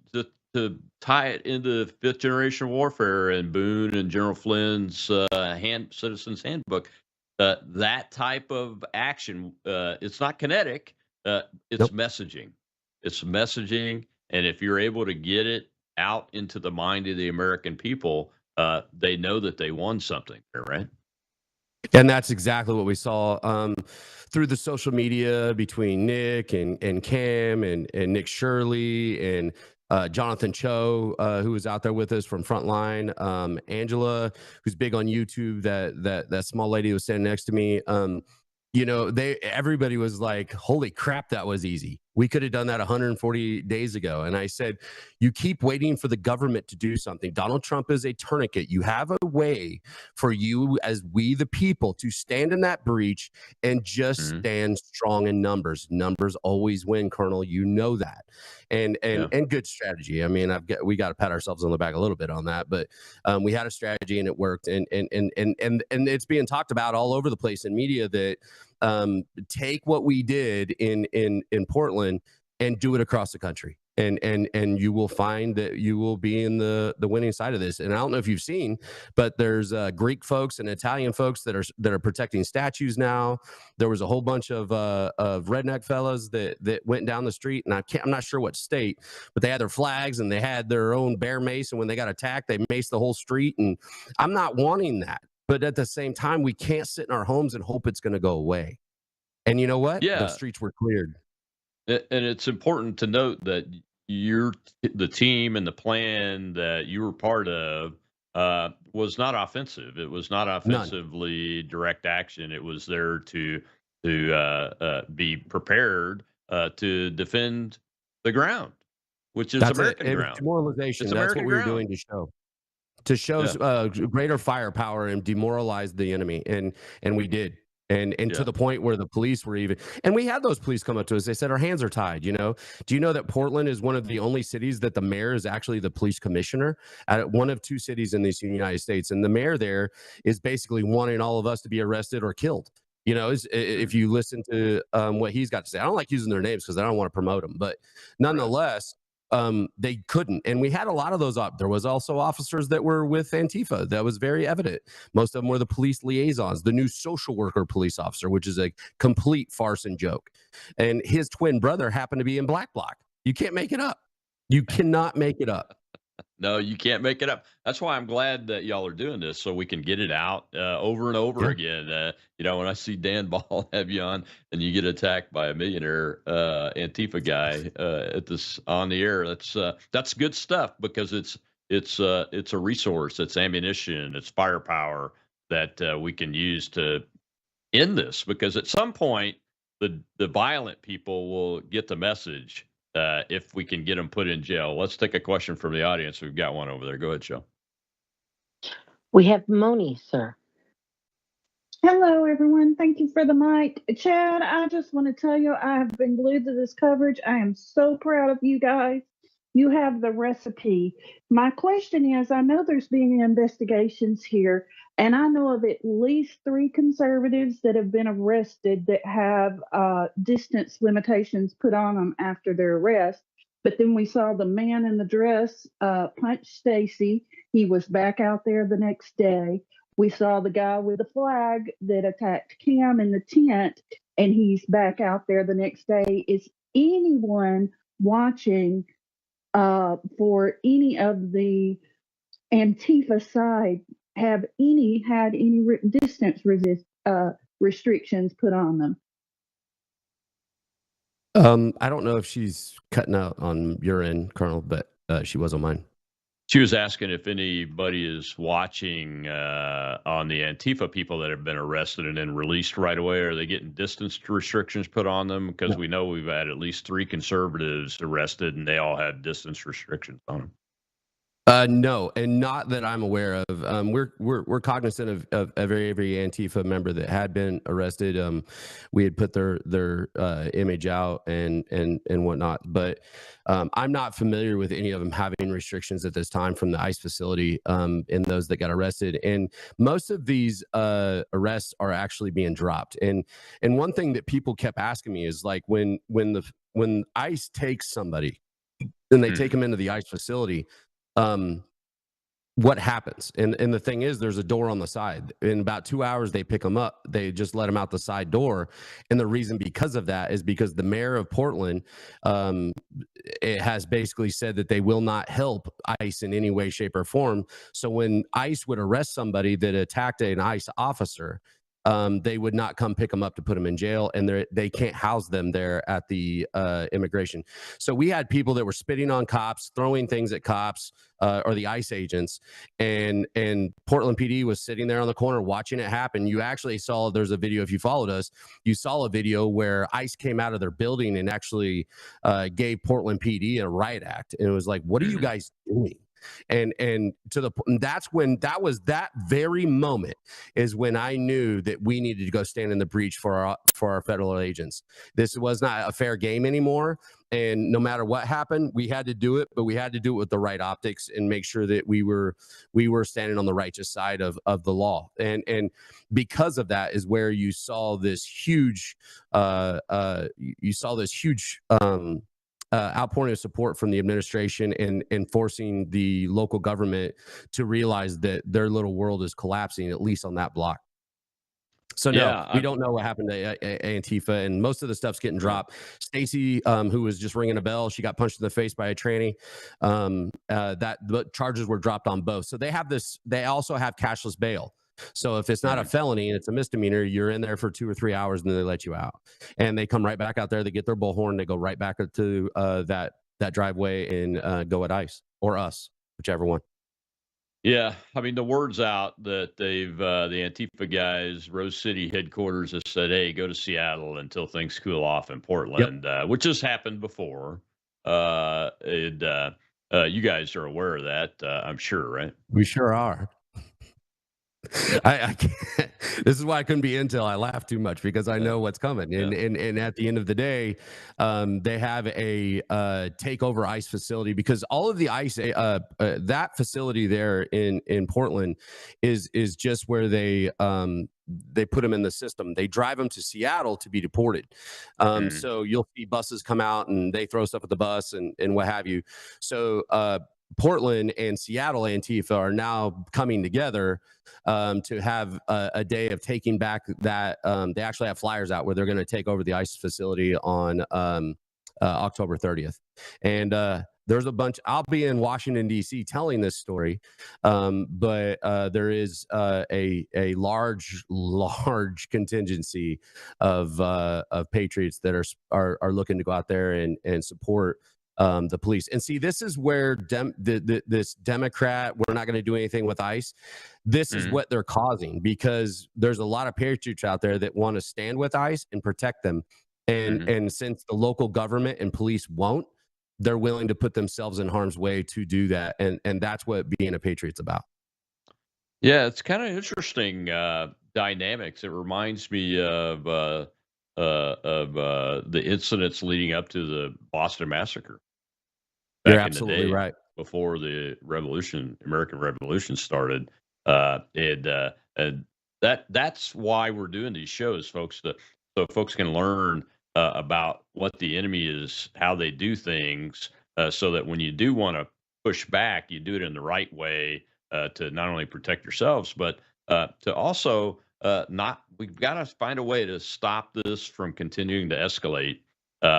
to tie it into fifth generation warfare and Boone and General Flynn's Citizens Handbook. That type of action, it's not kinetic. It's messaging. It's messaging, and if you're able to get it out into the mind of the American people, they know that they won something, right? And that's exactly what we saw through the social media between Nick and Cam and Nick Shirley and Jonathan Cho, who was out there with us from Frontline, Angela, who's big on YouTube, that small lady who was standing next to me. Everybody was like, holy crap, that was easy. We could have done that 140 days ago. And I said, you keep waiting for the government to do something. Donald Trump is a tourniquet. You have a way for you as we, the people, to stand in that breach and just stand strong in numbers. Numbers always win, Colonel. You know that. And good strategy. I mean, we got to pat ourselves on the back a little bit on that, but we had a strategy and it worked. And it's being talked about all over the place in media that take what we did in Portland and do it across the country. And you will find that you will be in the winning side of this. And I don't know if you've seen, but there's Greek folks and Italian folks that are protecting statues now. There was a whole bunch of redneck fellas that went down the street, and I'm not sure what state, but they had their flags and they had their own bear mace. And when they got attacked, they maced the whole street. And I'm not wanting that, but at the same time, we can't sit in our homes and hope it's going to go away. And you know what? Yeah. The streets were cleared. And it's important to note that the team and the plan that you were part of was not offensive. It was not None. offensively direct action. It was there to be prepared to defend the ground, which is That's it. American It was ground. It's demoralization. That's what American we were ground. doing to show Yeah. greater firepower and demoralize the enemy, and we did. And to Yeah. the point where the police were even, and we had those police come up to us. They said our hands are tied. You know, do you know that Portland is one of the only cities that the mayor is actually the police commissioner at one of two cities in these United States, and the mayor there is basically wanting all of us to be arrested or killed. You know, if you listen to what he's got to say, I don't like using their names because I don't want to promote them, but Right. nonetheless, they couldn't. And we had a lot of those there was also officers that were with Antifa. That was very evident. Most of them were the police liaisons, the new social worker police officer, which is a complete farce and joke. And his twin brother happened to be in Black Bloc. You can't make it up. You cannot make it up. No, you can't make it up. That's why I'm glad that y'all are doing this so we can get it out over and over again. When I see Dan Ball have you on and you get attacked by a millionaire Antifa guy at this on the air, that's good stuff because it's a resource, it's ammunition, it's firepower that we can use to end this. Because at some point, the violent people will get the message if we can get them put in jail. Let's take a question from the audience. We've got one over there. Go ahead, Joe. We have Moni, sir. Hello, everyone. Thank you for the mic. Chad, I just want to tell you, I have been glued to this coverage. I am so proud of you guys. You have the recipe. My question is, I know there's been investigations here, and I know of at least 3 conservatives that have been arrested that have distance limitations put on them after their arrest. But then we saw the man in the dress punch Stacy. He was back out there the next day. We saw the guy with the flag that attacked Cam in the tent, and he's back out there the next day. Is anyone watching for any of the Antifa side had any distance restrictions put on them? I don't know if she's cutting out on your end, Colonel, but she was on mine. She was asking if anybody is watching on the Antifa people that have been arrested and then released right away. Are they getting distance restrictions put on them? Because we know we've had at least 3 conservatives arrested, and they all had distance restrictions on them. No, and not that I'm aware of. We're cognizant of every Antifa member that had been arrested. We had put their image out and whatnot, but I'm not familiar with any of them having restrictions at this time from the ICE facility and those that got arrested. And most of these arrests are actually being dropped. And one thing that people kept asking me is like when ICE takes somebody and they take them into the ICE facility. What happens? And the thing is, there's a door on the side. In about 2 hours, they pick them up. They just let them out the side door. And the reason because of that is because the mayor of Portland it has basically said that they will not help ICE in any way, shape, or form. So when ICE would arrest somebody that attacked an ICE officer, they would not come pick them up to put them in jail, and they can't house them there at the immigration. So we had people that were spitting on cops, throwing things at cops or the ICE agents, and Portland PD was sitting there on the corner watching it happen. You actually saw, there's a video, if you followed us, you saw a video where ICE came out of their building and actually gave Portland PD a riot act. And it was like, what are you guys doing? And that's when that very moment is when I knew that we needed to go stand in the breach for our federal agents. This was not a fair game anymore, and no matter what happened, we had to do it, but we had to do it with the right optics and make sure that we were standing on the righteous side of the law. And because of that is where you saw this huge outpouring of support from the administration and forcing the local government to realize that their little world is collapsing, at least on that block. So no, we don't know what happened to Antifa, and most of the stuff's getting dropped. Stacy, who was just ringing a bell, she got punched in the face by a tranny. That the charges were dropped on both. So they have this. They also have cashless bail. So if it's not a felony and it's a misdemeanor, you're in there for 2 or 3 hours and then they let you out. And they come right back out there. They get their bullhorn. They go right back to that driveway and go at ICE or us, whichever one. Yeah, I mean the word's out that they've the Antifa guys, Rose City headquarters, has said, "Hey, go to Seattle until things cool off in Portland," which has happened before. You guys are aware of that, I'm sure, right? We sure are. I can't. This is why I couldn't be intel. I laugh too much because I know what's coming. And at the end of the day, they have a takeover ICE facility, because all of the ICE that facility there in Portland is just where they put them in the system. They drive them to Seattle to be deported. So you'll see buses come out and they throw stuff at the bus and what have you. So Portland and Seattle Antifa are now coming together to have a day of taking back that. They actually have flyers out where they're going to take over the ICE facility on October 30th. And there's a bunch. I'll be in Washington, D.C. telling this story, but there is a large contingency of patriots that are looking to go out there and support the police. And see, this is where this Democrat, we're not going to do anything with ICE. This is what they're causing, because there's a lot of patriots out there that want to stand with ICE and protect them. And since the local government and police won't, they're willing to put themselves in harm's way to do that. And that's what being a patriot's about. Yeah, it's kind of interesting dynamics. It reminds me of the incidents leading up to the Boston Massacre. You're Back in the absolutely day, right. before the American Revolution started, and that's why we're doing these shows, folks, so folks can learn about what the enemy is, how they do things, so that when you do want to push back, you do it in the right way to not only protect yourselves, but to also not. We've got to find a way to stop this from continuing to escalate,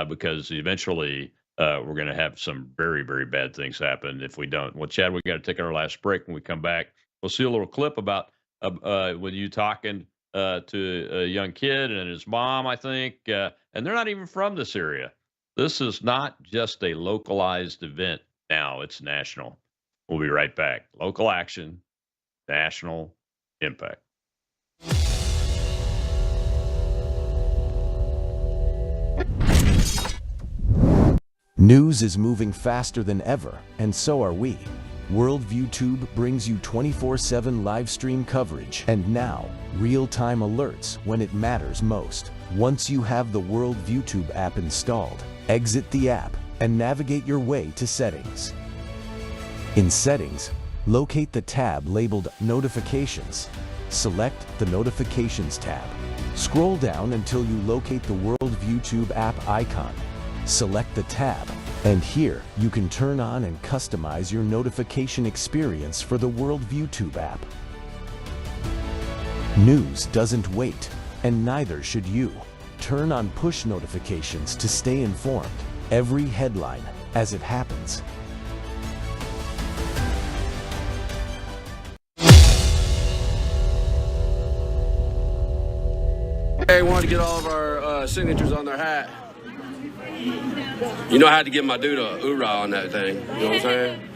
because eventually. We're going to have some very, very bad things happen if we don't. Well, Chad, we got to take our last break. When we come back, we'll see a little clip about with you talking to a young kid and his mom, I think, and they're not even from this area. This is not just a localized event now, it's national. We'll be right back. Local action, national impact. News is moving faster than ever, and so are we. Worldview Tube brings you 24/7 live stream coverage and now real-time alerts when it matters most. Once you have the Worldview Tube app installed, exit the app and navigate your way to Settings. In Settings, locate the tab labeled Notifications. Select the Notifications tab. Scroll down until you locate the Worldview Tube app icon. Select the tab, and here you can turn on and customize your notification experience for the Worldview Tube app. News doesn't wait, and neither should you. Turn on push notifications to stay informed. Every headline as it happens. Hey, wanted to get all of our signatures on their hat. You know, I had to give my dude a hoorah on that thing. You know what I'm saying?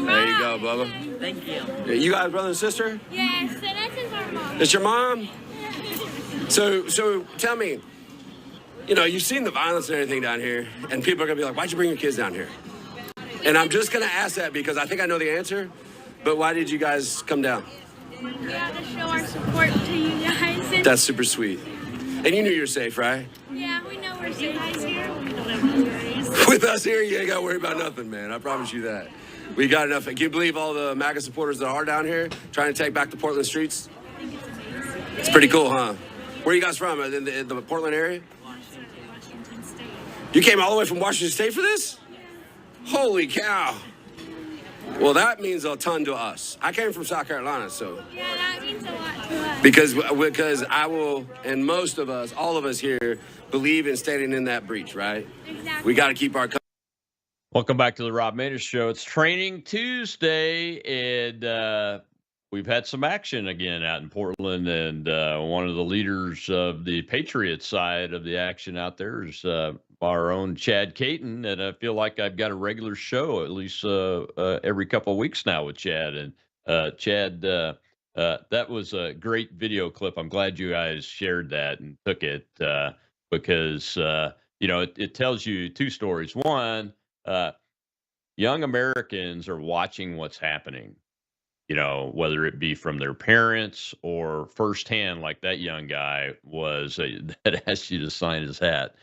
There you go, Bubba. Thank you. You guys brother and sister? Yes, so this is our mom. It's your mom? So tell me, you know, you've seen the violence and everything down here, and people are going to be like, why'd you bring your kids down here? And I'm just going to ask that because I think I know the answer, but why did you guys come down? We had to show our support to you guys. That's super sweet. And you knew you were safe, right? Yeah, we know we're safe. Guys here, we don't have to worry. With us here, you ain't got to worry about nothing, man. I promise you that. We got enough. Can you believe all the MAGA supporters that are down here trying to take back the Portland streets? I think it's amazing. It's pretty cool, huh? Where are you guys from? In the Portland area? Washington State. You came all the way from Washington State for this? Yeah. Holy cow. Well, that means a ton to us. I came from South Carolina, so. Yeah, that means a lot to us. Because I will, and most of us, all of us here, believe in standing in that breach, right? Exactly. We got to keep our. Welcome back to the Rob Maness Show. It's Training Tuesday, and we've had some action again out in Portland, and one of the leaders of the Patriot side of the action out there is our own Chad Caton, and I feel like I've got a regular show at least every couple of weeks now with Chad. And Chad, that was a great video clip. I'm glad you guys shared that and took it because it tells you two stories. One, young Americans are watching what's happening, whether it be from their parents or firsthand, like that young guy was that asked you to sign his hat,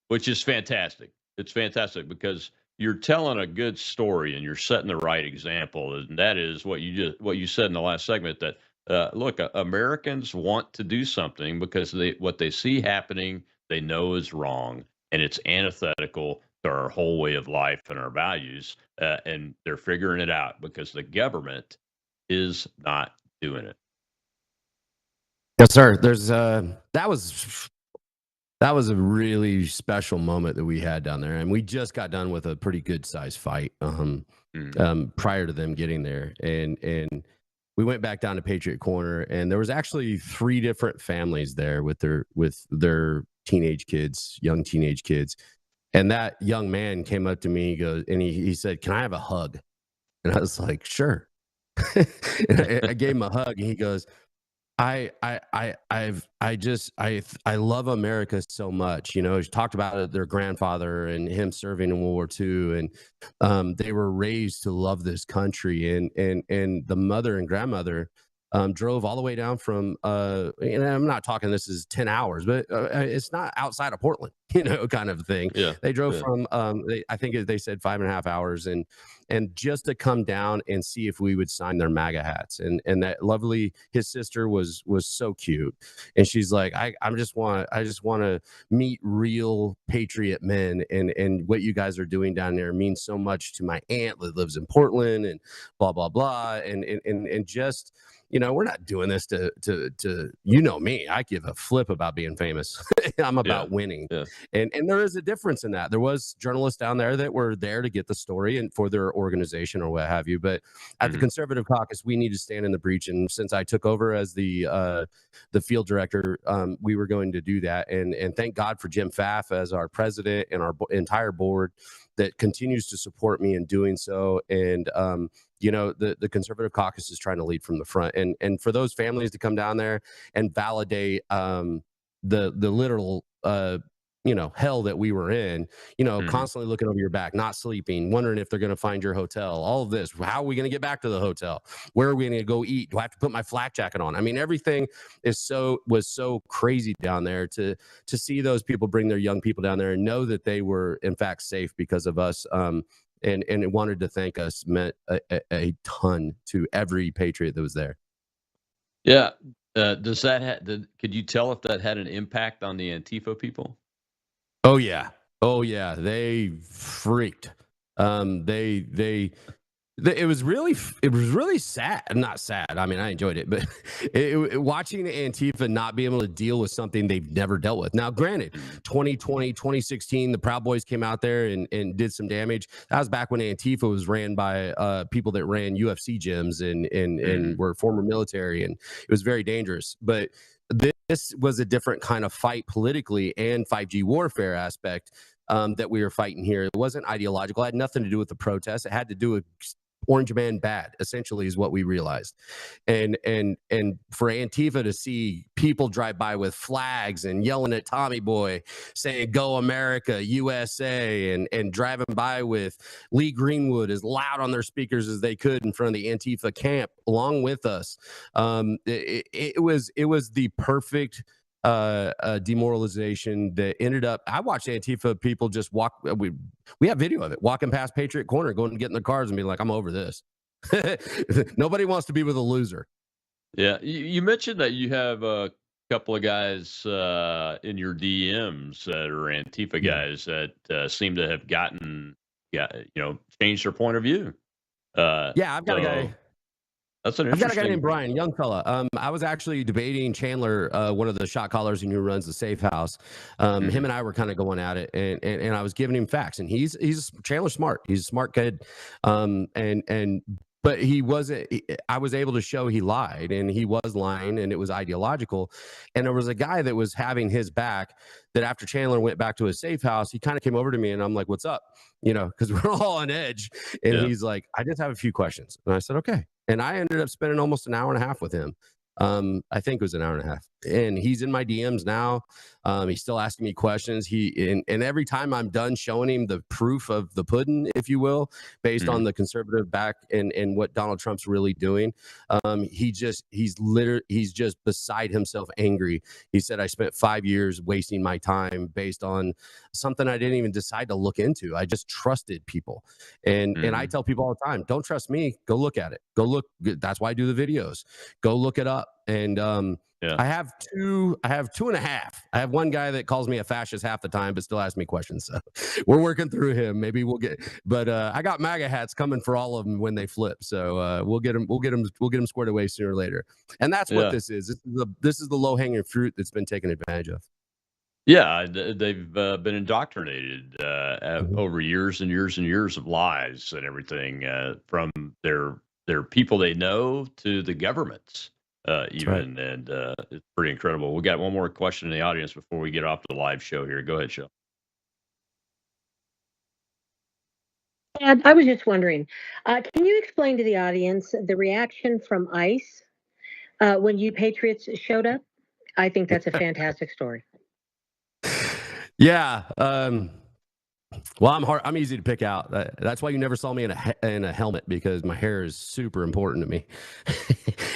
which is fantastic. It's fantastic because you're telling a good story and you're setting the right example, and that is what you said in the last segment. That look, Americans want to do something because what they see happening they know is wrong, and it's antithetical to our whole way of life and our values, and they're figuring it out because the government is not doing it. Yes, sir. There's that was a really special moment that we had down there, and we just got done with a pretty good sized fight prior to them getting there, and we went back down to Patriot Corner, and there was actually 3 different families there with their teenage kids, young teenage kids. And that young man came up to me, he said, "Can I have a hug?" And I was like, "Sure." And I gave him a hug, and he goes, I love America so much. He talked about their grandfather and him serving in World War II, and they were raised to love this country. And the mother and grandmother drove all the way down from, and I'm not talking this is 10 hours, but it's not outside of Portland, kind of thing. Yeah, they drove from, I think they said 5.5 hours, and just to come down and see if we would sign their MAGA hats. And that lovely, his sister was so cute. And she's like, I just want to meet real patriot men, and what you guys are doing down there means so much to my aunt that lives in Portland, and blah, blah, blah. And just, we're not doing this to me. I give a flip about being famous. I'm about winning. Yeah. And there is a difference in that. There was journalists down there that were there to get the story and for their organization or what have you. But at the Conservative Caucus, we need to stand in the breach. And since I took over as the field director, we were going to do that. And thank God for Jim Pfaff as our president and our entire board that continues to support me in doing so. And the Conservative Caucus is trying to lead from the front, and for those families to come down there and validate the literal hell that we were in, constantly looking over your back, not sleeping, wondering if they're going to find your hotel, all of this. How are we going to get back to the hotel? Where are we going to go eat? Do I have to put my flak jacket on? I mean, everything was so crazy down there to see those people bring their young people down there and know that they were in fact safe because of us. And it wanted to thank us meant a ton to every patriot that was there. Yeah. Does that could you tell if that had an impact on the Antifa people? Oh yeah. They freaked. It was really sad. Not sad. I mean, I enjoyed it, but watching Antifa not be able to deal with something they've never dealt with. Now, granted, 2020, 2016, the Proud Boys came out there and did some damage. That was back when Antifa was ran by people that ran UFC gyms and were former military, and it was very dangerous. But this was a different kind of fight politically and 5G warfare aspect that we were fighting here. It wasn't ideological. It had nothing to do with the protests. It had to do with Orange Man bad, essentially, is what we realized. And for Antifa to see people drive by with flags and yelling at Tommy Boy, saying "Go America, USA," and driving by with Lee Greenwood as loud on their speakers as they could in front of the Antifa camp along with us, it was the perfect demoralization that ended up. I watched Antifa people just walk. We have video of it, walking past Patriot Corner, going to get in the cars and being like, "I'm over this." Nobody wants to be with a loser. Yeah, you mentioned that you have a couple of guys in your DMs that are Antifa guys that seem to have changed their point of view. I've got a guy. That's an I've got interesting. a guy named Brian, young fella. I was actually debating Chandler, one of the shot callers and who runs the Safe House. Him and I were kind of going at it, and I was giving him facts. And he's Chandler's smart. He's a smart kid. And but he wasn't. I was able to show he lied, and he was lying, and it was ideological. And there was a guy that was having his back. That after Chandler went back to his safe house, he kind of came over to me, and I'm like, "What's up?" You know, because we're all on edge. And Yeah. he's like, "I just have a few questions," and I said, "Okay." And I ended up spending almost an hour and a half with him. I think it was an hour and a half, and he's in my DMs now. He's still asking me questions. And every time I'm done showing him the proof of the pudding, if you will, based on the conservative back and what Donald Trump's really doing, he's just beside himself angry. He said, I spent 5 years wasting my time based on something I didn't even decide to look into. I just trusted people. And I tell people all the time, don't trust me. Go look at it. Go look. That's why I do the videos. Go look it up. And I have two and a half. I have one guy that calls me a fascist half the time, but still asks me questions. So we're working through him. Maybe we'll get, but I got MAGA hats coming for all of them when they flip. So we'll get them squared away sooner or later. And that's what this is. This is the low hanging fruit that's been taken advantage of. Yeah, they've been indoctrinated over years and years and years of lies and everything from their people they know to the governments even, right. and it's pretty incredible. We got one more question in the audience before we get off the live show here. Go ahead, Shel. And I was just wondering, can you explain to the audience the reaction from ICE when you Patriots showed up? I think that's a fantastic story. Yeah. Well, I'm easy to pick out. That's why you never saw me in a helmet, because my hair is super important to me.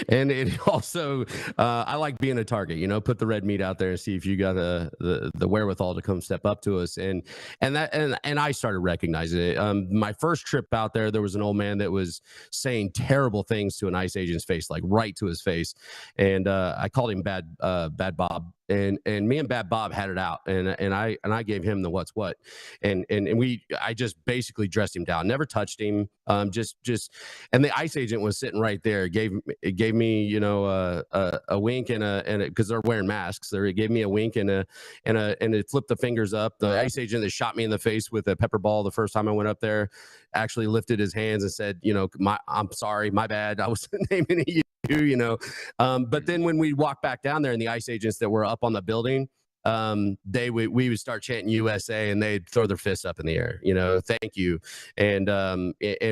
And it also, I like being a target. You know, put the red meat out there and see if you got the wherewithal to come step up to us. And I started recognizing it. My first trip out there was an old man that was saying terrible things to an ICE agent's face, like right to his face. And I called him Bad Bob. And me and Bad Bob had it out, and I gave him the what's what, and I just basically dressed him down, never touched him, just and the ICE agent was sitting right there, gave me, you know, a wink and because they're wearing masks, they gave me a wink and it flipped the fingers up. The ICE agent that shot me in the face with a pepper ball the first time I went up there actually lifted his hands and said, you know, I'm sorry, my bad, I was naming you. You know, but then when we walked back down there and the ICE agents that were up on the building, we would start chanting USA and they'd throw their fists up in the air, you know, thank you. And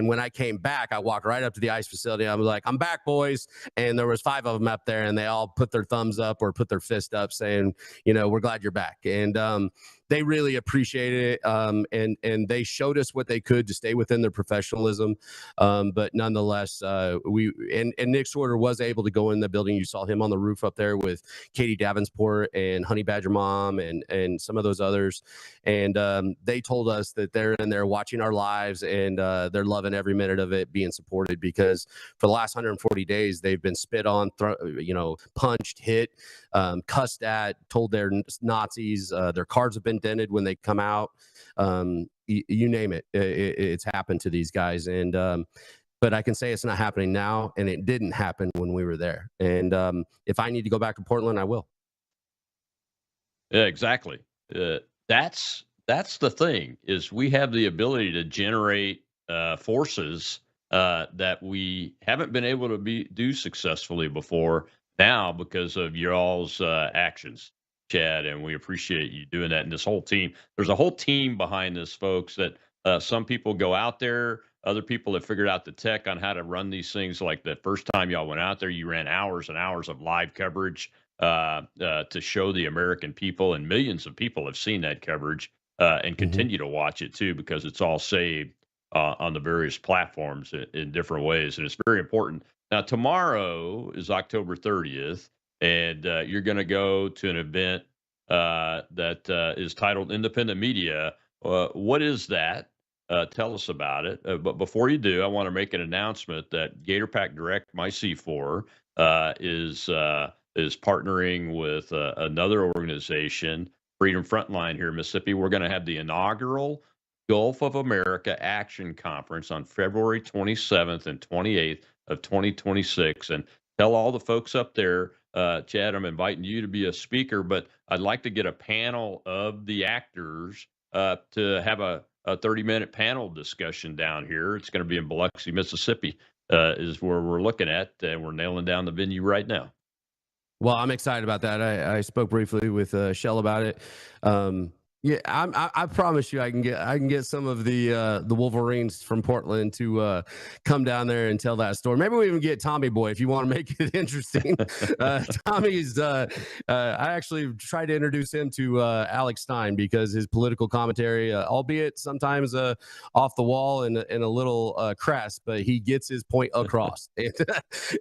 when I came back, I walked right up to the ICE facility. I was like, I'm back, boys. And there was 5 of them up there and they all put their thumbs up or put their fist up saying, you know, we're glad you're back. And they really appreciated it. And they showed us what they could to stay within their professionalism. But nonetheless, Nick Sorter was able to go in the building. You saw him on the roof up there with Katie Davenport and Honey Badger Mom and some of those others. And they told us that they're in there watching our lives and they're loving every minute of it, being supported, because for the last 140 days, they've been spit on, punched, hit, cussed at, told they're Nazis. Their cars have been dented when they come out. You name it, it's happened to these guys. And but I can say it's not happening now, and it didn't happen when we were there. And if I need to go back to Portland, I will. Yeah, exactly. That's the thing, is we have the ability to generate forces that we haven't been able to do successfully before now because of y'all's actions, Chad, and we appreciate you doing that. And this whole team, there's a whole team behind this, folks, that some people go out there, other people have figured out the tech on how to run these things. Like the first time y'all went out there, you ran hours and hours of live coverage to show the American people, and millions of people have seen that coverage and continue to watch it too, because it's all saved on the various platforms in different ways, and it's very important. Now, tomorrow is October 30th, and you're going to go to an event that is titled Independent Media. What is that? Tell us about it. But before you do, I want to make an announcement that Gator Pack Direct, my C4, is partnering with another organization, Freedom Frontline here in Mississippi. We're going to have the inaugural Gulf of America Action Conference on February 27th and 28th of 2026. And tell all the folks up there, Chad, I'm inviting you to be a speaker, but I'd like to get a panel of the actors to have a 30-minute panel discussion down here. It's going to be in Biloxi, Mississippi. is where we're looking at, and we're nailing down the venue right now. Well, I'm excited about that. I spoke briefly with Shell about it. Yeah, I promise you, I can get some of the Wolverines from Portland to come down there and tell that story. Maybe we even get Tommy Boy if you want to make it interesting. Tommy's. I actually tried to introduce him to Alex Stein because his political commentary, albeit sometimes off the wall and a little crass, but he gets his point across, and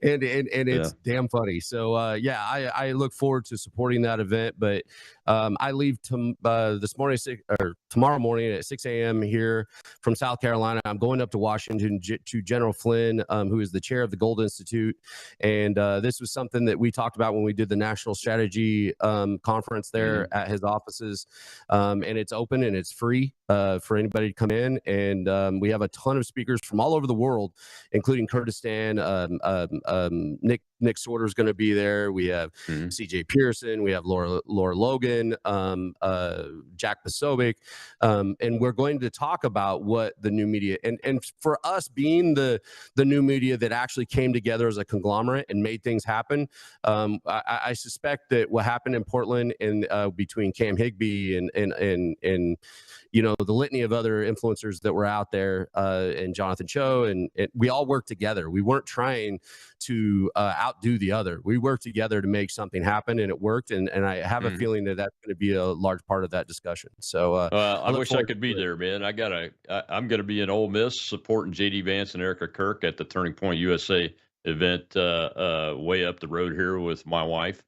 it's damn funny. So I look forward to supporting that event, but. I leave tomorrow morning at 6 a.m. here from South Carolina. I'm going up to Washington to General Flynn, who is the chair of the Gold Institute. And this was something that we talked about when we did the National Strategy Conference there at his offices. And it's open and it's free for anybody to come in. And we have a ton of speakers from all over the world, including Kurdistan. Nick Sorter is going to be there. We have CJ Pearson. We have Laura Logan, Jack Posobiec, and we're going to talk about what the new media and for us being the new media that actually came together as a conglomerate and made things happen. I suspect that what happened in Portland and between Cam Higbee and you know, the litany of other influencers that were out there, and Jonathan Cho, and we all worked together. We weren't trying to outdo the other. We worked together to make something happen, and it worked. And I have a feeling that that's going to be a large part of that discussion. So I wish I could be there, man. I'm going to be in Ole Miss supporting JD Vance and Erica Kirk at the Turning Point USA event way up the road here with my wife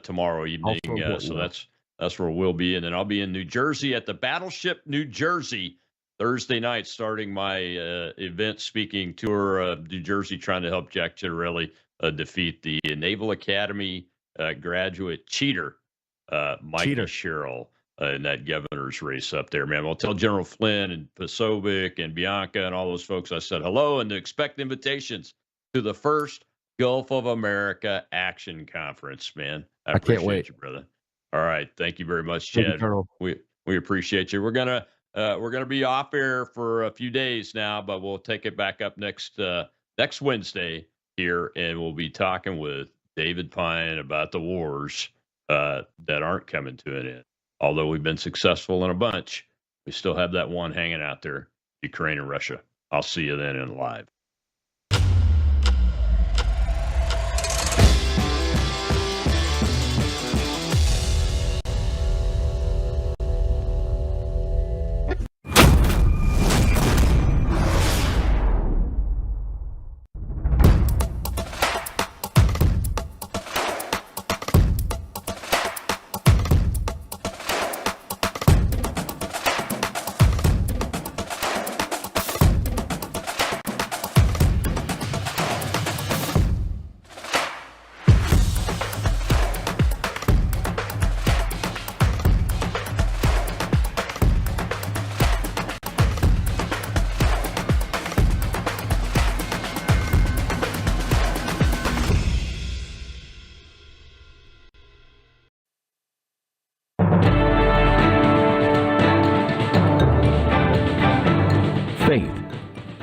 tomorrow evening. So that's where we'll be. And then I'll be in New Jersey at the Battleship New Jersey Thursday night, starting my event speaking tour of New Jersey, trying to help Jack Citarelli defeat the Naval Academy graduate cheater, Michael Sherrill, in that governor's race up there, man. I'll tell General Flynn and Posobiec and Bianca and all those folks I said hello and to expect invitations to the first Gulf of America Action Conference, man. I can't wait, you, brother. All right. Thank you very much, Chad. We appreciate you. We're gonna be off air for a few days now, but we'll take it back up next Wednesday here, and we'll be talking with David Pine about the wars that aren't coming to an end. Although we've been successful in a bunch, we still have that one hanging out there, Ukraine and Russia. I'll see you then in live.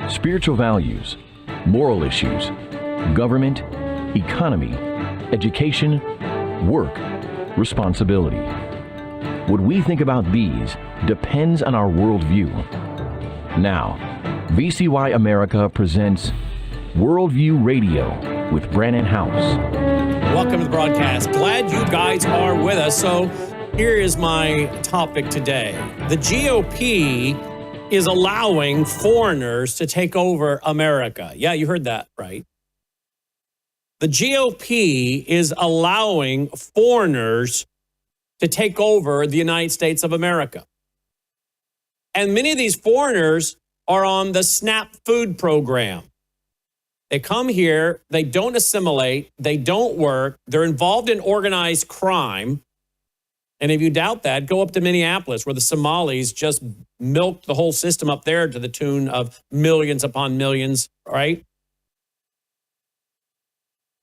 Spiritual values, moral issues, government, economy, education, work, responsibility. What we think about these depends on our worldview. Now, VCY America presents Worldview Radio with Brannon House. Welcome to the broadcast. Glad you guys are with us. So here is my topic today. The GOP is allowing foreigners to take over America. Yeah, you heard that right. The GOP is allowing foreigners to take over the United States of America. And many of these foreigners are on the SNAP food program. They come here, they don't assimilate, they don't work, they're involved in organized crime. And if you doubt that, go up to Minneapolis, where the Somalis just milked the whole system up there to the tune of millions upon millions, right?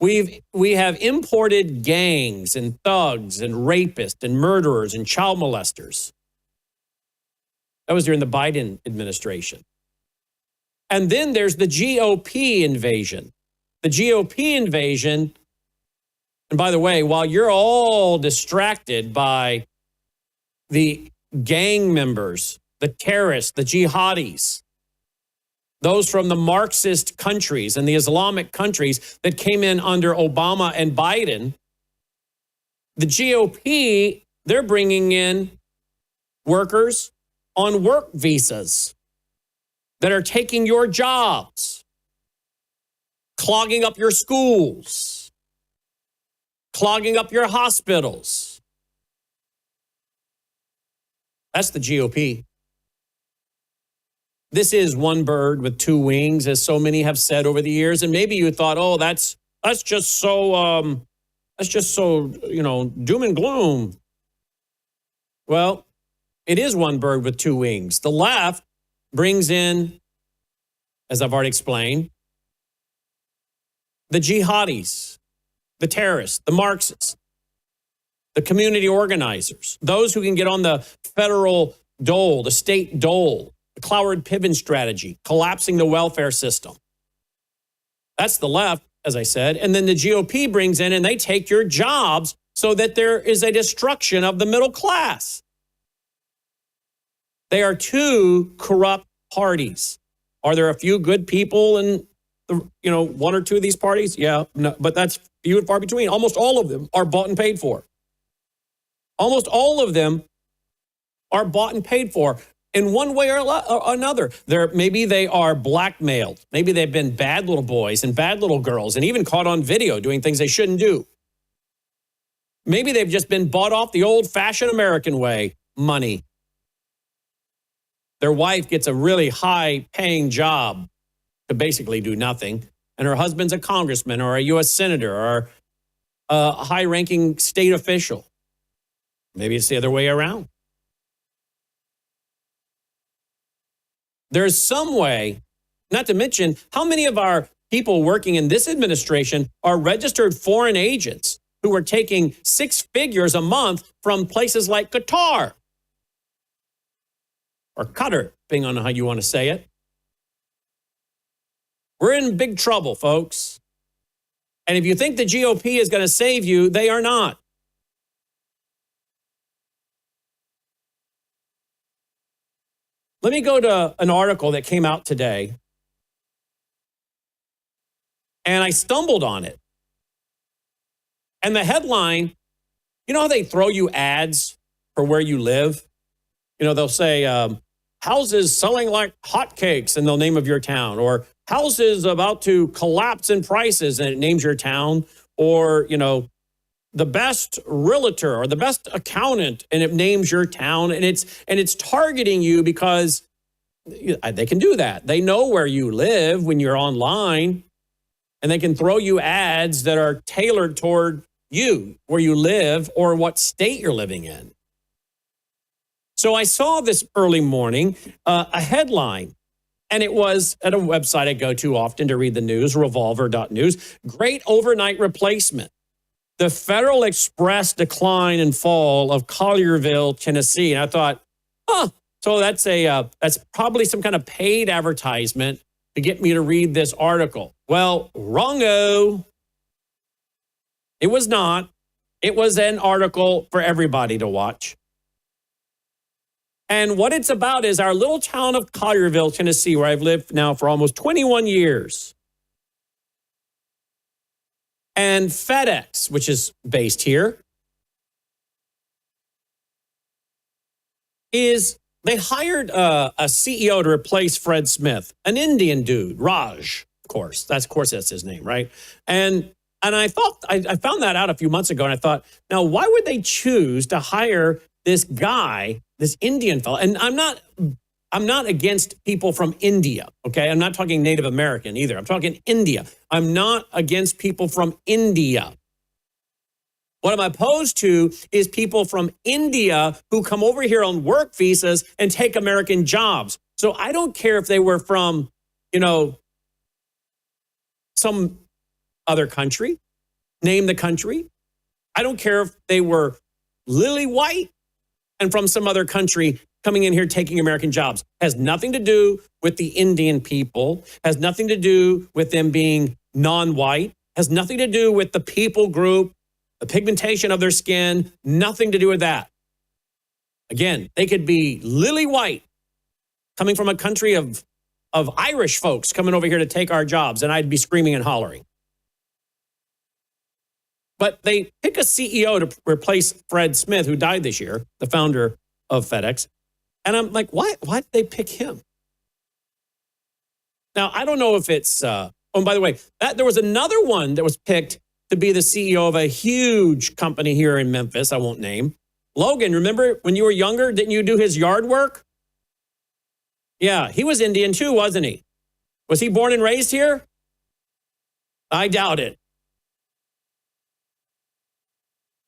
We have imported gangs and thugs and rapists and murderers and child molesters. That was during the Biden administration. And then there's the GOP invasion. The GOP invasion, and by the way, while you're all distracted by the gang members, the terrorists, the jihadis, those from the Marxist countries and the Islamic countries that came in under Obama and Biden, the GOP, they're bringing in workers on work visas that are taking your jobs, clogging up your schools, clogging up your hospitals. That's the GOP. This is one bird with two wings, as so many have said over the years. And maybe you thought, oh, that's just so doom and gloom. Well, it is one bird with two wings. The left brings in, as I've already explained, the jihadis, the terrorists, the Marxists, the community organizers, those who can get on the federal dole, the state dole, the Cloward-Piven strategy, collapsing the welfare system. That's the left, as I said. And then the GOP brings in and they take your jobs so that there is a destruction of the middle class. They are two corrupt parties. Are there a few good people in one or two of these parties? Yeah, no, but that's few and far between. Almost all of them are bought and paid for. Almost all of them are bought and paid for in one way or another. Maybe they are blackmailed. Maybe they've been bad little boys and bad little girls and even caught on video doing things they shouldn't do. Maybe they've just been bought off the old-fashioned American way, money. Their wife gets a really high-paying job to basically do nothing, and her husband's a congressman or a U.S. senator or a high-ranking state official. Maybe it's the other way around. There's some way, not to mention how many of our people working in this administration are registered foreign agents who are taking six figures a month from places like Qatar or Qatar, depending on how you want to say it. We're in big trouble, folks. And if you think the GOP is going to save you, they are not. Let me go to an article that came out today, and I stumbled on it. And the headline, you know how they throw you ads for where you live? You know, they'll say, houses selling like hotcakes, and they'll name of your town, or houses about to collapse in prices, and it names your town, or, the best realtor or the best accountant, and it names your town, and it's targeting you because they can do that. They know where you live when you're online, and they can throw you ads that are tailored toward you, where you live, or what state you're living in. So I saw this early morning, a headline, and it was at a website I go to often to read the news, revolver.news, great overnight replacement. The Federal Express decline and fall of Collierville, Tennessee. And I thought, so that's probably some kind of paid advertisement to get me to read this article. Well, wrong-o. It was not. It was an article for everybody to watch. And what it's about is our little town of Collierville, Tennessee, where I've lived now for almost 21 years. And FedEx, which is based here, they hired a CEO to replace Fred Smith, an Indian dude, Raj, of course. That's his name, right? And I thought I found that out a few months ago, and I thought, now why would they choose to hire this guy, this Indian fellow? And I'm not against people from India, okay? I'm not talking Native American either. I'm talking India. I'm not against people from India. What I'm opposed to is people from India who come over here on work visas and take American jobs. So I don't care if they were from, some other country, name the country. I don't care if they were lily white. and from some other country coming in here taking American jobs. Has nothing to do with the Indian people, has nothing to do with them being non-white, has nothing to do with the people group, the pigmentation of their skin, nothing to do with that. Again, they could be lily white, coming from a country of Irish folks coming over here to take our jobs, and I'd be screaming and hollering. But they pick a CEO to replace Fred Smith, who died this year, the founder of FedEx. And I'm like, why did they pick him? Now, I don't know if it's, oh, and by the way, there was another one that was picked to be the CEO of a huge company here in Memphis, I won't name. Logan, remember when you were younger, didn't you do his yard work? Yeah, he was Indian too, wasn't he? Was he born and raised here? I doubt it.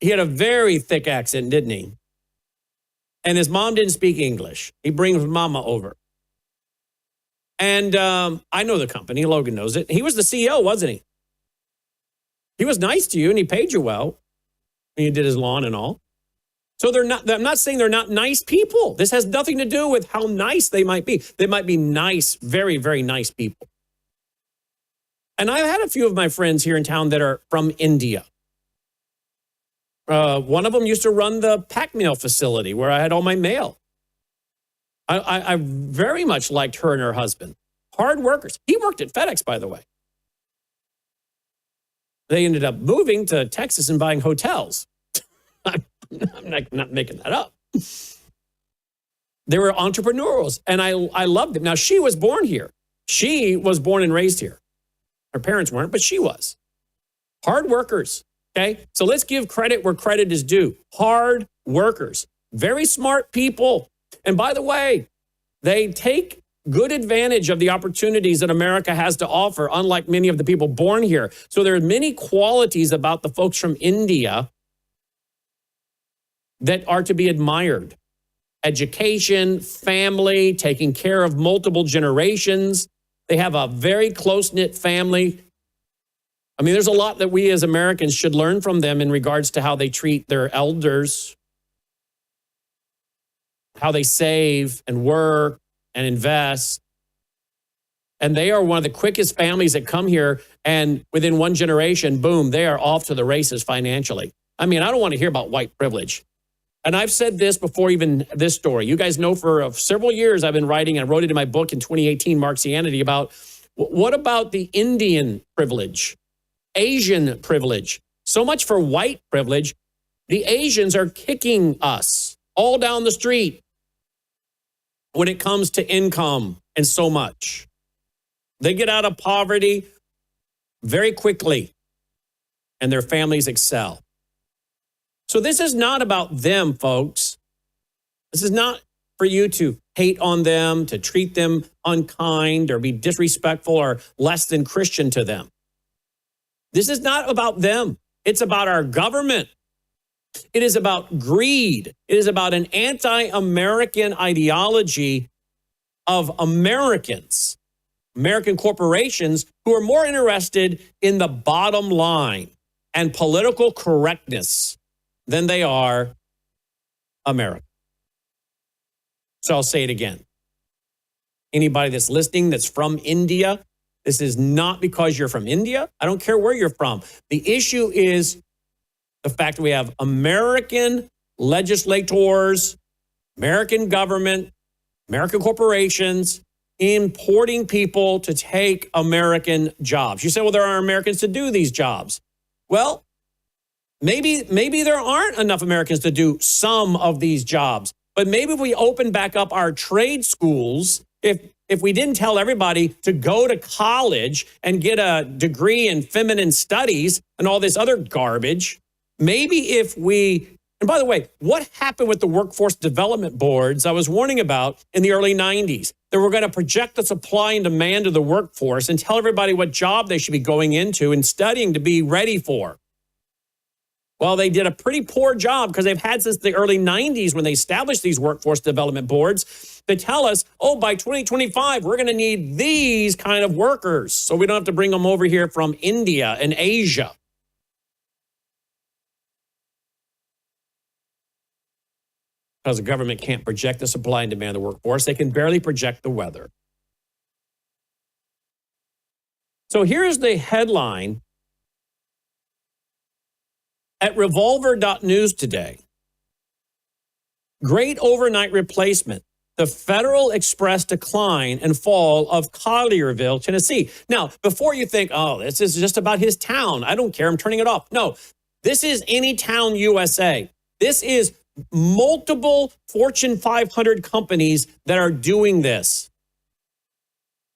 He had a very thick accent, didn't he? And his mom didn't speak English. He brings mama over. And I know the company. Logan knows it. He was the CEO, wasn't he? He was nice to you and he paid you well. And you did his lawn and all. So I'm not saying they're not nice people. This has nothing to do with how nice they might be. They might be nice, very, very nice people. And I've had a few of my friends here in town that are from India. One of them used to run the pack mail facility where I had all my mail. I very much liked her and her husband. Hard workers. He worked at FedEx, by the way. They ended up moving to Texas and buying hotels. I'm not making that up. They were entrepreneurs, and I loved them. Now, she was born here. She was born and raised here. Her parents weren't, but she was. Hard workers, okay? So let's give credit where credit is due. Hard workers, very smart people. And by the way, they take good advantage of the opportunities that America has to offer, unlike many of the people born here. So there are many qualities about the folks from India that are to be admired. Education, family, taking care of multiple generations. They have a very close-knit family. I mean, there's a lot that we as Americans should learn from them in regards to how they treat their elders, how they save and work and invest. And they are one of the quickest families that come here, and within one generation, boom, they are off to the races financially. I mean, I don't want to hear about white privilege. And I've said this before even this story. You guys know for several years I've been writing, and I wrote it in my book in 2018, Marxianity, about what about the Indian privilege, Asian privilege? So much for white privilege. The Asians are kicking us all down the street when it comes to income and so much. They get out of poverty very quickly, and their families excel. So this is not about them, folks. This is not for you to hate on them, to treat them unkind or be disrespectful or less than Christian to them. This is not about them. It's about our government. It is about greed. It is about an anti-American ideology of Americans, American corporations who are more interested in the bottom line and political correctness than they are America. So I'll say it again. Anybody that's listening that's from India, this is not because you're from India. I don't care where you're from. The issue is the fact that we have American legislators, American government, American corporations importing people to take American jobs. You say, well, there are Americans to do these jobs. Well, maybe there aren't enough Americans to do some of these jobs. But maybe if we open back up our trade schools, if we didn't tell everybody to go to college and get a degree in feminine studies and all this other garbage, maybe if we, and by the way, what happened with the workforce development boards I was warning about in the early 90s? That we're going to project the supply and demand of the workforce and tell everybody what job they should be going into and studying to be ready for. Well, they did a pretty poor job because they've had since the early 90s when they established these workforce development boards to tell us, oh, by 2025, we're going to need these kind of workers. So we don't have to bring them over here from India and Asia. because the government can't project the supply and demand of the workforce. They can barely project the weather. So here's the headline at revolver.news today. Great overnight replacement. The Federal Express decline and fall of Collierville, Tennessee. Now, before you think, oh, this is just about his town, I don't care, I'm turning it off. No, this is any town USA. This is multiple Fortune 500 companies that are doing this.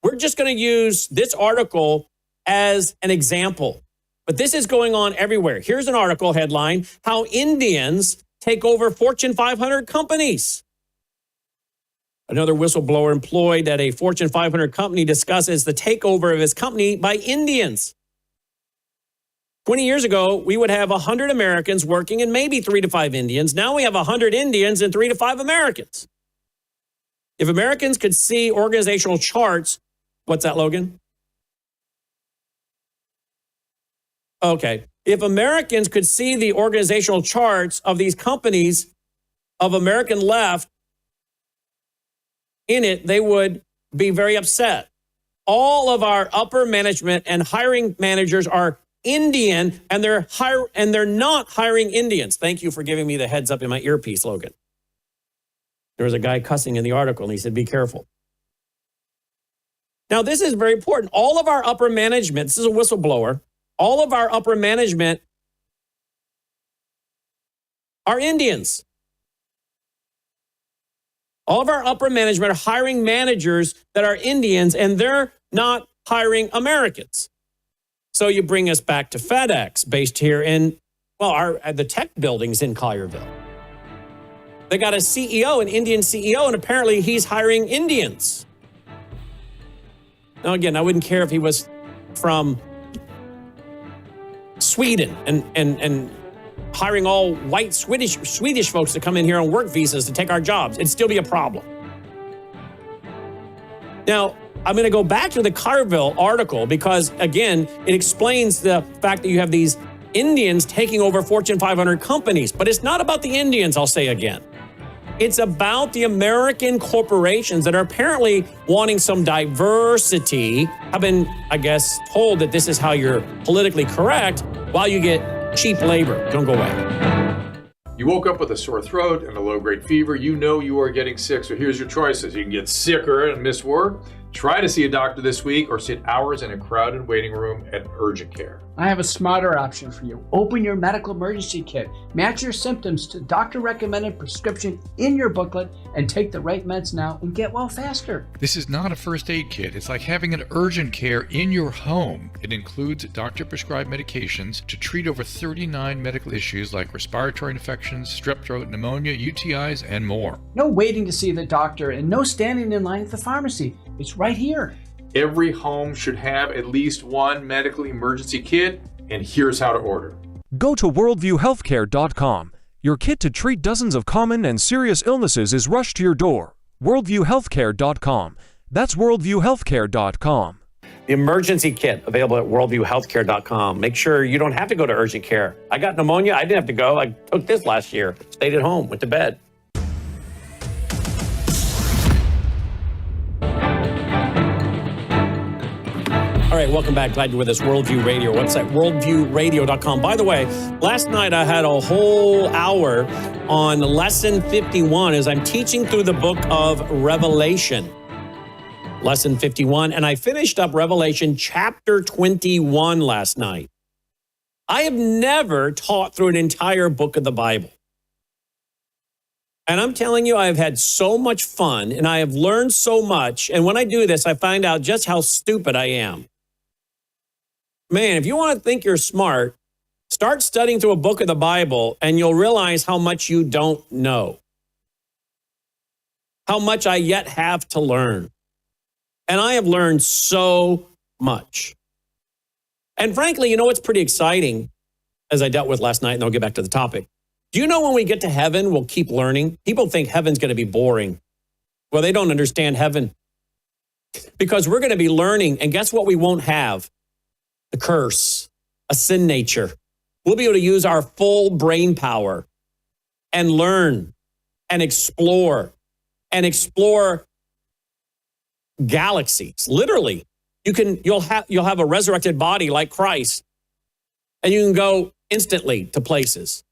We're just going to use this article as an example, but this is going on everywhere. Here's an article headline, How Indians Take Over Fortune 500 Companies. Another whistleblower employed at a Fortune 500 company discusses the takeover of his company by Indians. 20 years ago, we would have 100 Americans working and maybe 3 to 5 Indians. Now we have 100 Indians and 3 to 5 Americans. If Americans could see organizational charts, what's that, Logan? Okay. If Americans could see the organizational charts of these companies of American left in it, they would be very upset. All of our upper management and hiring managers are Indian, and they're not hiring Indians. Thank you for giving me the heads up in my earpiece, Logan. There was a guy cussing in the article, and he said, be careful. Now, this is very important. All of our upper management, this is a whistleblower, all of our upper management are Indians. All of our upper management are hiring managers that are Indians, and they're not hiring Americans. So you bring us back to FedEx, based here in, well, the tech buildings in Collierville. They got a CEO, an Indian CEO, and apparently he's hiring Indians. Now, again, I wouldn't care if he was from Sweden and hiring all white Swedish folks to come in here on work visas to take our jobs. It'd still be a problem. Now, I'm going to go back to the Collierville article because, again, it explains the fact that you have these Indians taking over Fortune 500 companies. But it's not about the Indians, I'll say again. It's about the American corporations that are apparently wanting some diversity. I've been, I guess, told that this is how you're politically correct while you get cheap labor. Don't go away. You woke up with a sore throat and a low-grade fever. You know you are getting sick, so here's your choices. You can get sicker and miss work. Try to see a doctor this week or sit hours in a crowded waiting room at urgent care. I have a smarter option for you. Open your medical emergency kit. Match your symptoms to doctor-recommended prescription in your booklet and take the right meds now and get well faster. This is not a first aid kit. It's like having an urgent care in your home. It includes doctor-prescribed medications to treat over 39 medical issues like respiratory infections, strep throat, pneumonia, UTIs, and more. No waiting to see the doctor and no standing in line at the pharmacy. It's right here. Every home should have at least one medical emergency kit, and here's how to order. Go to worldviewhealthcare.com. Your kit to treat dozens of common and serious illnesses is rushed to your door. worldviewhealthcare.com. That's worldviewhealthcare.com. The emergency kit available at worldviewhealthcare.com. Make sure you don't have to go to urgent care. I got pneumonia. I didn't have to go. I took this last year. Stayed at home. Went to bed. All right, welcome back. Glad you're with us. Worldview Radio. Website, worldviewradio.com. By the way, last night I had a whole hour on Lesson 51 as I'm teaching through the book of Revelation. Lesson 51. And I finished up Revelation chapter 21 last night. I have never taught through an entire book of the Bible. And I'm telling you, I've had so much fun and I have learned so much. And when I do this, I find out just how stupid I am. Man, if you want to think you're smart, start studying through a book of the Bible and you'll realize how much you don't know. How much I yet have to learn. And I have learned so much. And frankly, you know what's pretty exciting, as I dealt with last night, and I'll get back to the topic. Do you know when we get to heaven, we'll keep learning? People think heaven's going to be boring. Well, they don't understand heaven. Because we're going to be learning, and guess what we won't have? The curse, a sin nature. We'll be able to use our full brain power and learn and explore galaxies. Literally, you'll have a resurrected body like Christ, and you can go instantly to places.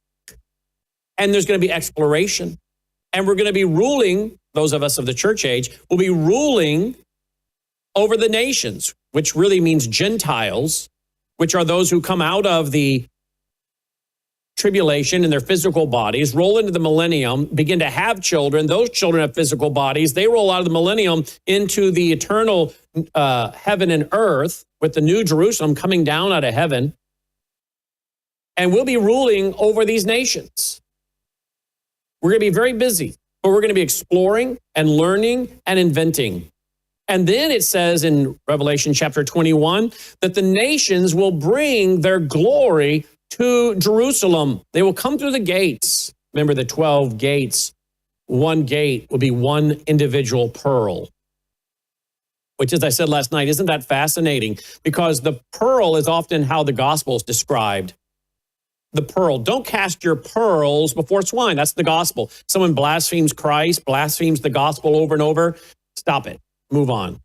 And there's going to be exploration. And we're going to be ruling, those of us of the church age, will be ruling over the nations, which really means Gentiles, which are those who come out of the tribulation in their physical bodies, roll into the millennium, begin to have children. Those children have physical bodies. They roll out of the millennium into the eternal heaven and earth with the new Jerusalem coming down out of heaven. And we'll be ruling over these nations. We're going to be very busy, but we're going to be exploring and learning and inventing. And then it says in Revelation chapter 21 that the nations will bring their glory to Jerusalem. They will come through the gates. Remember the 12 gates. One gate will be one individual pearl, which, as I said last night, isn't that fascinating? Because the pearl is often how the gospel is described. The pearl. Don't cast your pearls before swine. That's the gospel. Someone blasphemes Christ, blasphemes the gospel over and over. Stop it. Move on.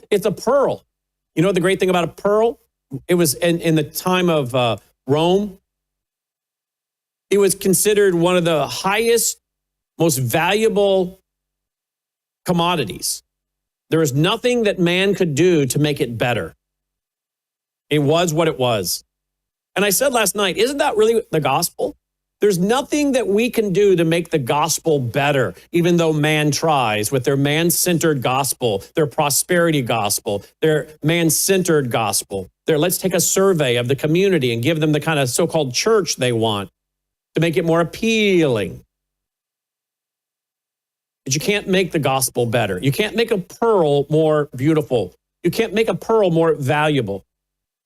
It's a pearl. You know the great thing about a pearl? It was in the time of Rome. It was considered one of the highest, most valuable commodities. There is nothing that man could do to make it better. It was what it was. And I said last night, isn't that really the gospel? There's nothing that we can do to make the gospel better, even though man tries with their man-centered gospel, their prosperity gospel, their man-centered gospel. Let's take a survey of the community and give them the kind of so-called church they want to make it more appealing. But you can't make the gospel better. You can't make a pearl more beautiful. You can't make a pearl more valuable.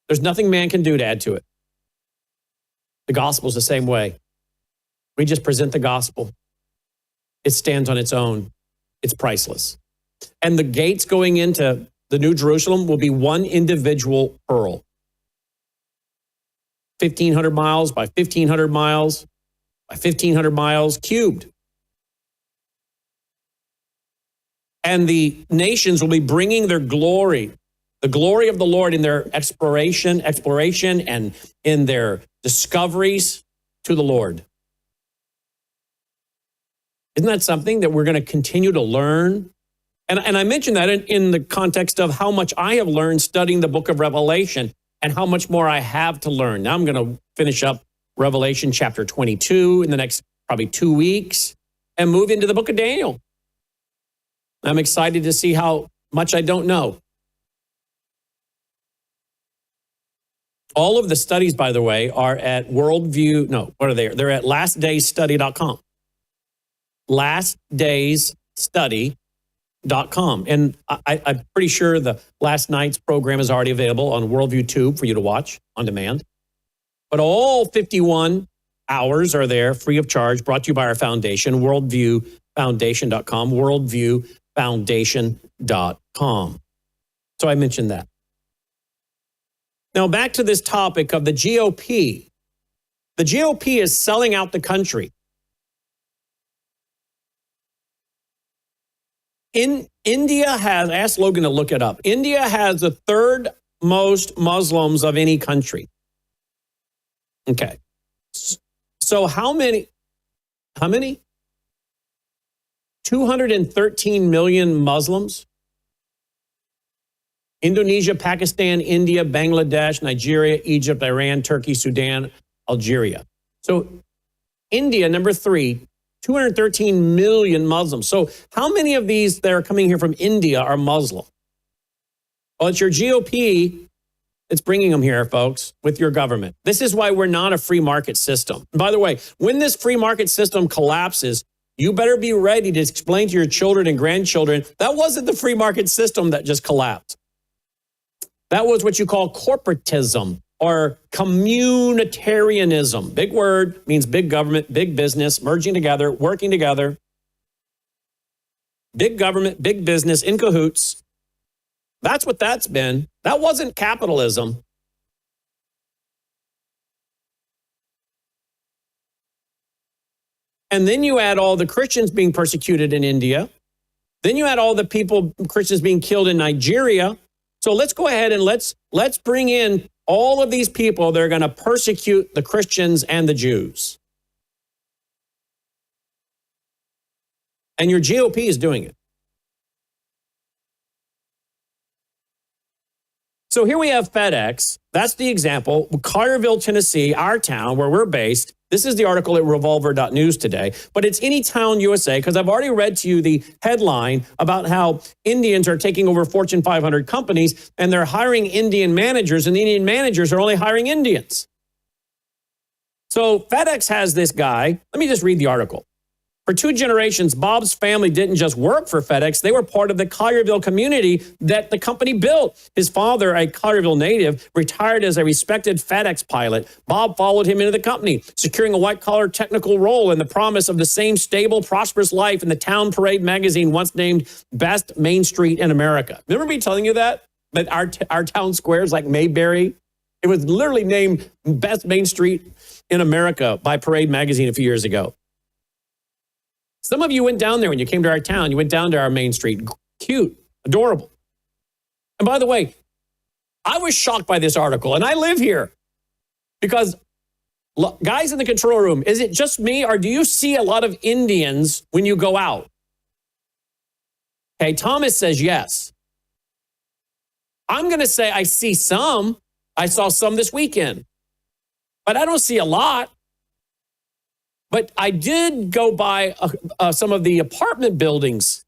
There's nothing man can do to add to it. The gospel is the same way. We just present the gospel. It stands on its own. It's priceless. And the gates going into the New Jerusalem will be one individual pearl. 1,500 miles by 1,500 miles by 1,500 miles cubed. And the nations will be bringing their glory, the glory of the Lord in their exploration and in their discoveries to the Lord. Isn't that something that we're going to continue to learn? And I mentioned that in the context of how much I have learned studying the book of Revelation and how much more I have to learn. Now I'm going to finish up Revelation chapter 22 in the next probably 2 weeks and move into the book of Daniel. I'm excited to see how much I don't know. All of the studies, by the way, are at Worldview. No, what are they? They're at lastdaysstudy.com. lastdaysstudy.com. And I'm pretty sure the last night's program is already available on Worldview Tube for you to watch on demand. But all 51 hours are there free of charge, brought to you by our foundation, worldviewfoundation.com, worldviewfoundation.com. So I mentioned that. Now back to this topic of the GOP. The GOP is selling out the country. India has, ask Logan to look it up. India has the third most Muslims of any country. Okay. So how many? 213 million Muslims. Indonesia, Pakistan, India, Bangladesh, Nigeria, Egypt, Iran, Turkey, Sudan, Algeria. So India, number 3, 213 million Muslims. So how many of these that are coming here from India are Muslim? Well, it's your GOP that's bringing them here, folks, with your government. This is why we're not a free market system. By the way, when this free market system collapses, you better be ready to explain to your children and grandchildren, that wasn't the free market system that just collapsed. That was what you call corporatism or communitarianism. Big word, means big government, big business, merging together, working together. Big government, big business, in cahoots. That's what that's been. That wasn't capitalism. And then you add all the Christians being persecuted in India. Then you add all the Christians being killed in Nigeria. So let's go ahead and let's bring in all of these people that are going to persecute the Christians and the Jews. And your GOP is doing it. So here we have FedEx. That's the example. Collierville, Tennessee, our town where we're based. This is the article at revolver.news today, but it's any town USA because I've already read to you the headline about how Indians are taking over Fortune 500 companies and they're hiring Indian managers, and the Indian managers are only hiring Indians. So FedEx has this guy. Let me just read the article. For 2 generations, Bob's family didn't just work for FedEx. They were part of the Collierville community that the company built. His father, a Collierville native, retired as a respected FedEx pilot. Bob followed him into the company, securing a white-collar technical role and the promise of the same stable, prosperous life in the Town Parade magazine once named Best Main Street in America. Remember me telling you that? That our town square is like Mayberry? It was literally named Best Main Street in America by Parade magazine a few years ago. Some of you went down there when you came to our town. You went down to our main street. Cute, adorable. And by the way, I was shocked by this article, and I live here because guys in the control room, is it just me, or do you see a lot of Indians when you go out? Okay, Thomas says yes. I'm going to say I see some. I saw some this weekend, but I don't see a lot. But I did go by some of the apartment buildings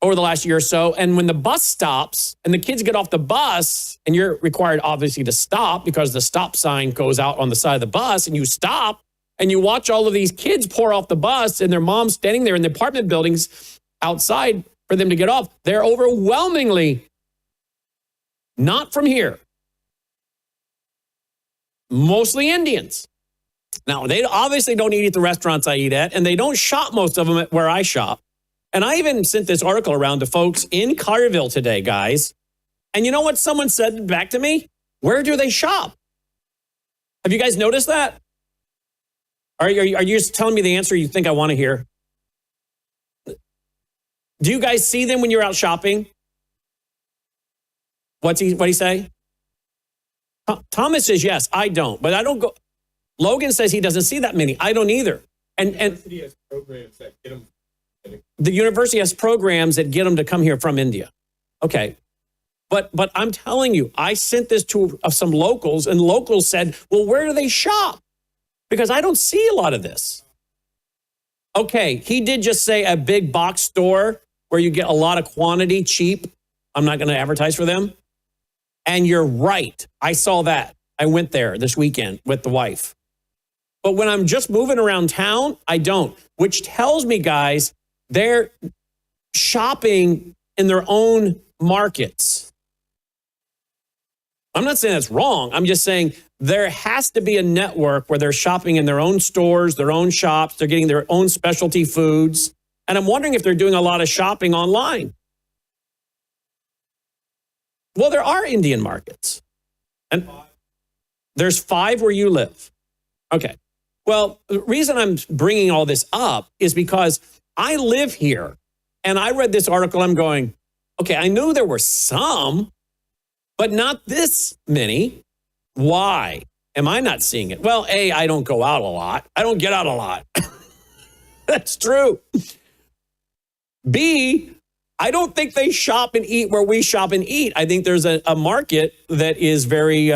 over the last year or so. And when the bus stops and the kids get off the bus, and you're required obviously to stop because the stop sign goes out on the side of the bus, and you stop and you watch all of these kids pour off the bus and their moms standing there in the apartment buildings outside for them to get off. They're overwhelmingly not from here. Mostly Indians. Now, they obviously don't eat at the restaurants I eat at, and they don't shop, most of them, at where I shop. And I even sent this article around to folks in Collierville today, guys. And you know what someone said back to me? Where do they shop? Have you guys noticed that? Are you just telling me the answer you think I want to hear? Do you guys see them when you're out shopping? What'd he say? Thomas says yes, I don't, but I don't go. Logan says he doesn't see that many. I don't either. And has programs that get them. The university has programs that get them to come here from India. Okay. But I'm telling you, I sent this to some locals, and locals said, well, where do they shop? Because I don't see a lot of this. Okay, he did just say a big box store where you get a lot of quantity cheap. I'm not going to advertise for them. And you're right. I saw that. I went there this weekend with the wife. But when I'm just moving around town, I don't, which tells me, guys, they're shopping in their own markets. I'm not saying that's wrong. I'm just saying there has to be a network where they're shopping in their own stores, their own shops. They're getting their own specialty foods. And I'm wondering if they're doing a lot of shopping online. Well, there are Indian markets. And there's 5 where you live. Okay. Well, the reason I'm bringing all this up is because I live here, and I read this article. I'm going, okay, I knew there were some, but not this many. Why am I not seeing it? Well, A, I don't go out a lot. I don't get out a lot. That's true. B, I don't think they shop and eat where we shop and eat. I think there's a market that is very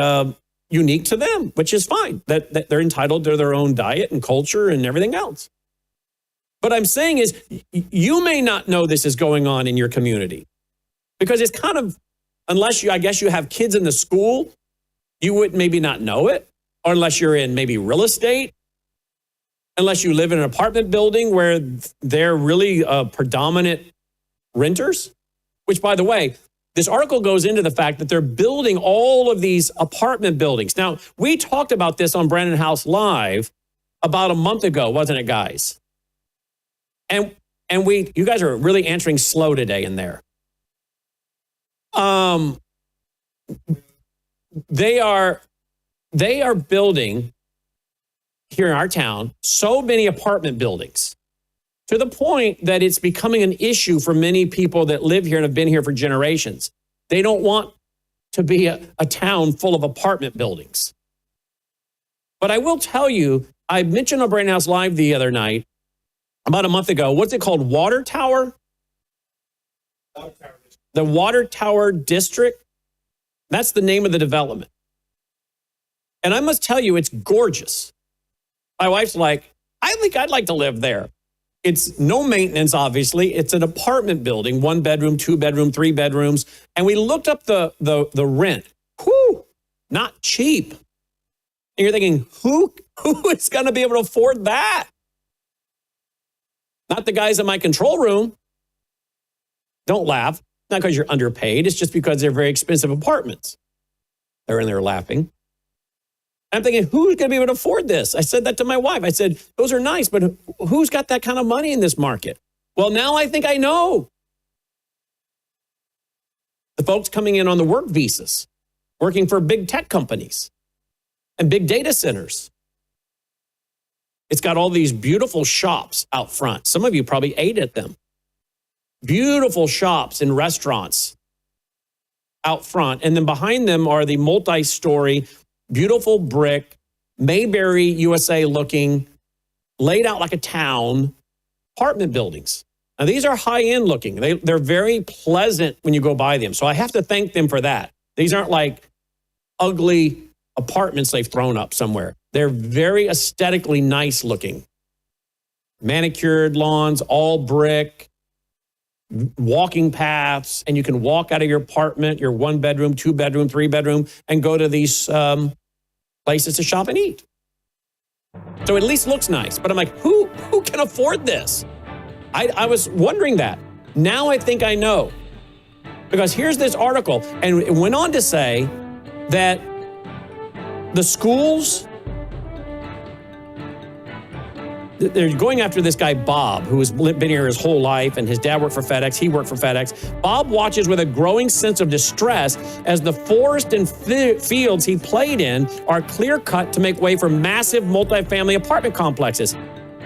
unique to them, which is fine, that they're entitled to their own diet and culture and everything else. What I'm saying is you may not know this is going on in your community because it's kind of, unless I guess you have kids in the school, you would maybe not know it, or unless you're in maybe real estate, unless you live in an apartment building where they're really predominant renters, which, by the way, this article goes into the fact that they're building all of these apartment buildings. Now, we talked about this on Brandon House Live about a month ago, wasn't it, guys? And you guys are really answering slow today in there. They are building here in our town so many apartment buildings to the point that it's becoming an issue for many people that live here and have been here for generations. They don't want to be a town full of apartment buildings. But I will tell you, I mentioned on Brain House Live the other night, about a month ago, what's it called? Water Tower? The Water Tower District. That's the name of the development. And I must tell you, it's gorgeous. My wife's like, I think I'd like to live there. It's no maintenance, obviously. It's an apartment building, 1 bedroom, 2 bedroom, 3 bedrooms. And we looked up the rent. Whew, not cheap. And you're thinking, who is going to be able to afford that? Not the guys in my control room. Don't laugh. Not because you're underpaid. It's just because they're very expensive apartments. They're in there laughing. I'm thinking, who's going to be able to afford this? I said that to my wife. I said, those are nice, but who's got that kind of money in this market? Well, now I think I know. The folks coming in on the work visas, working for big tech companies and big data centers. It's got all these beautiful shops out front. Some of you probably ate at them. Beautiful shops and restaurants out front. And then behind them are the multi-story, beautiful brick, Mayberry, USA looking, laid out like a town, apartment buildings. Now, these are high-end looking. They're very pleasant when you go by them. So I have to thank them for that. These aren't like ugly apartments they've thrown up somewhere. They're very aesthetically nice looking. Manicured lawns, all brick, walking paths, and you can walk out of your apartment, your 1 bedroom, 2 bedroom, 3 bedroom, and go to these places to shop and eat. So it at least looks nice. But I'm like, who can afford this? I was wondering that. Now I think I know. Because here's this article, and it went on to say that the schools, they're going after this guy, Bob, who has been here his whole life, and his dad worked for FedEx, he worked for FedEx. Bob watches with a growing sense of distress as the forest and fields he played in are clear-cut to make way for massive multifamily apartment complexes.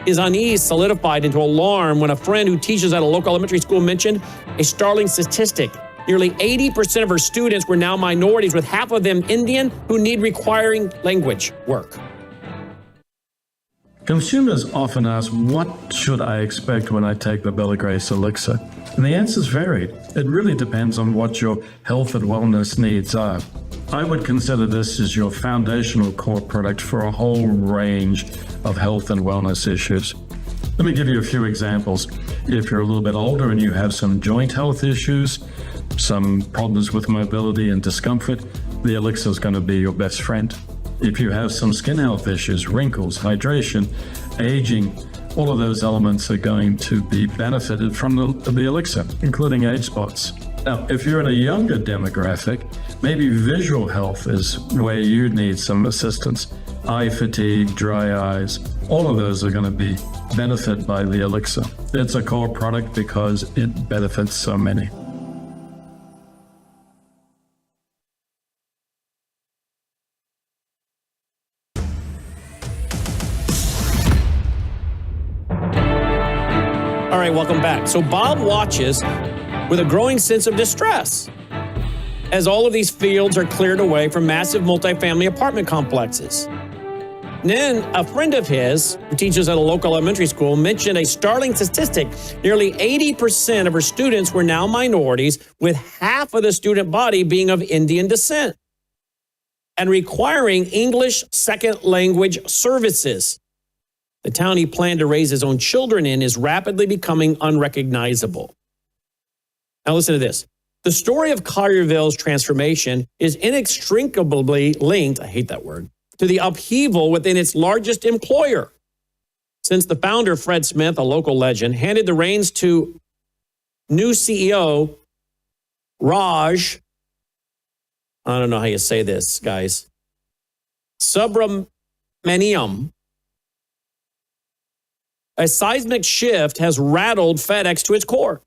His unease solidified into alarm when a friend who teaches at a local elementary school mentioned a startling statistic. Nearly 80% of her students were now minorities, with half of them Indian, who need requiring language work. Consumers often ask, what should I expect when I take the Bella Grace Elixir? And the answer's varied. It really depends on what your health and wellness needs are. I would consider this as your foundational core product for a whole range of health and wellness issues. Let me give you a few examples. If you're a little bit older and you have some joint health issues, some problems with mobility and discomfort, the elixir is going to be your best friend. If you have some skin health issues, wrinkles, hydration, aging, all of those elements are going to be benefited from the elixir, including age spots. Now, if you're in a younger demographic, maybe visual health is where you need some assistance. Eye fatigue, dry eyes, all of those are going to be benefited by the elixir. It's a core product because it benefits so many. All right, welcome back. So Bob watches with a growing sense of distress as all of these fields are cleared away from massive multifamily apartment complexes. And then a friend of his, who teaches at a local elementary school, mentioned a startling statistic. Nearly 80% of her students were now minorities, with half of the student body being of Indian descent and requiring English second language services. The town he planned to raise his own children in is rapidly becoming unrecognizable. Now listen to this. The story of Collierville's transformation is inextricably linked, I hate that word, to the upheaval within its largest employer. Since the founder, Fred Smith, a local legend, handed the reins to new CEO, Raj, I don't know how you say this, guys, Subramaniam, a seismic shift has rattled FedEx to its core.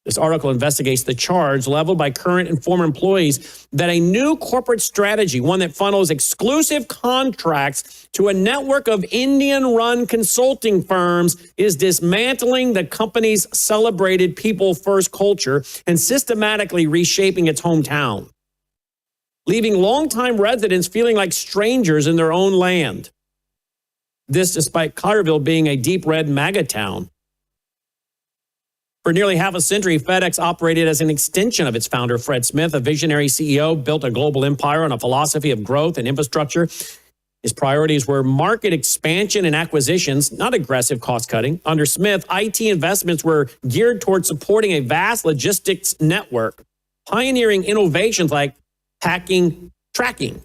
This article investigates the charge leveled by current and former employees that a new corporate strategy, one that funnels exclusive contracts to a network of Indian-run consulting firms, is dismantling the company's celebrated people-first culture and systematically reshaping its hometown, leaving longtime residents feeling like strangers in their own land. This despite Collierville being a deep red MAGA town. For nearly half a century, FedEx operated as an extension of its founder, Fred Smith, a visionary CEO, built a global empire on a philosophy of growth and infrastructure. His priorities were market expansion and acquisitions, not aggressive cost cutting. Under Smith, IT investments were geared towards supporting a vast logistics network, pioneering innovations like package tracking.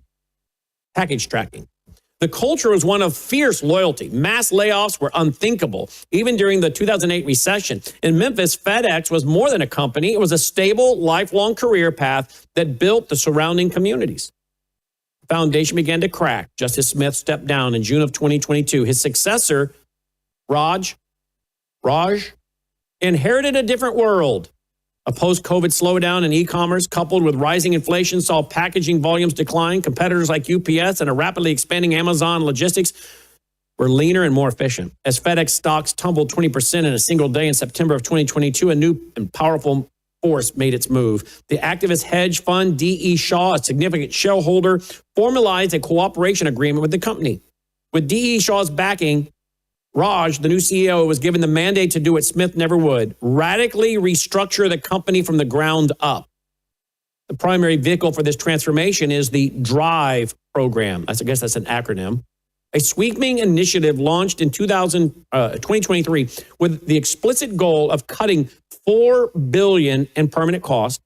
The culture was one of fierce loyalty. Mass layoffs were unthinkable, even during the 2008 recession. In Memphis, FedEx was more than a company. It was a stable, lifelong career path that built the surrounding communities. The foundation began to crack just as Smith stepped down in June of 2022. His successor, Raj, inherited a different world. A post-COVID slowdown in e-commerce coupled with rising inflation saw packaging volumes decline. Competitors like UPS and a rapidly expanding Amazon logistics were leaner and more efficient. As FedEx stocks tumbled 20% in a single day in September of 2022, a new and powerful force made its move. The activist hedge fund D.E. Shaw, a significant shareholder, formalized a cooperation agreement with the company. With D.E. Shaw's backing, Raj, the new CEO, was given the mandate to do what Smith never would, radically restructure the company from the ground up. The primary vehicle for this transformation is the DRIVE program. I guess that's an acronym. A sweeping initiative launched in 2023 with the explicit goal of cutting $4 billion in permanent costs.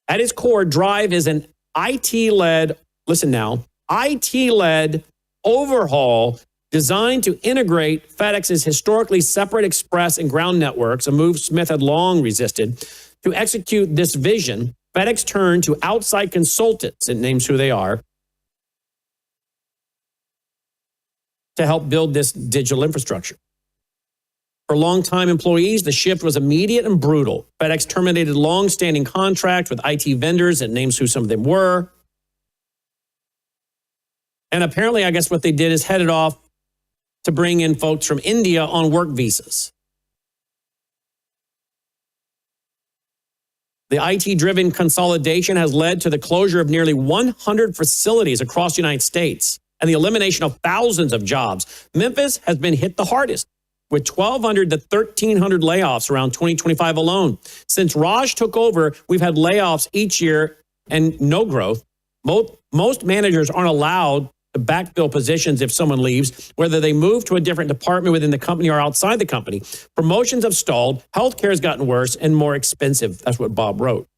At its core, DRIVE is an IT-led, listen now, IT-led overhaul designed to integrate FedEx's historically separate express and ground networks, a move Smith had long resisted. To execute this vision, FedEx turned to outside consultants, it names who they are, to help build this digital infrastructure. For longtime employees, the shift was immediate and brutal. FedEx terminated long-standing contracts with IT vendors, it names who some of them were. And apparently, I guess what they did is headed off to bring in folks from India on work visas. The IT-driven consolidation has led to the closure of nearly 100 facilities across the United States and the elimination of thousands of jobs. Memphis has been hit the hardest, with 1,200 to 1,300 layoffs around 2025 alone. Since Raj took over, we've had layoffs each year and no growth. Most managers aren't allowed to backfill positions if someone leaves, whether they move to a different department within the company or outside the company. Promotions have stalled, healthcare has gotten worse and more expensive. That's what Bob wrote.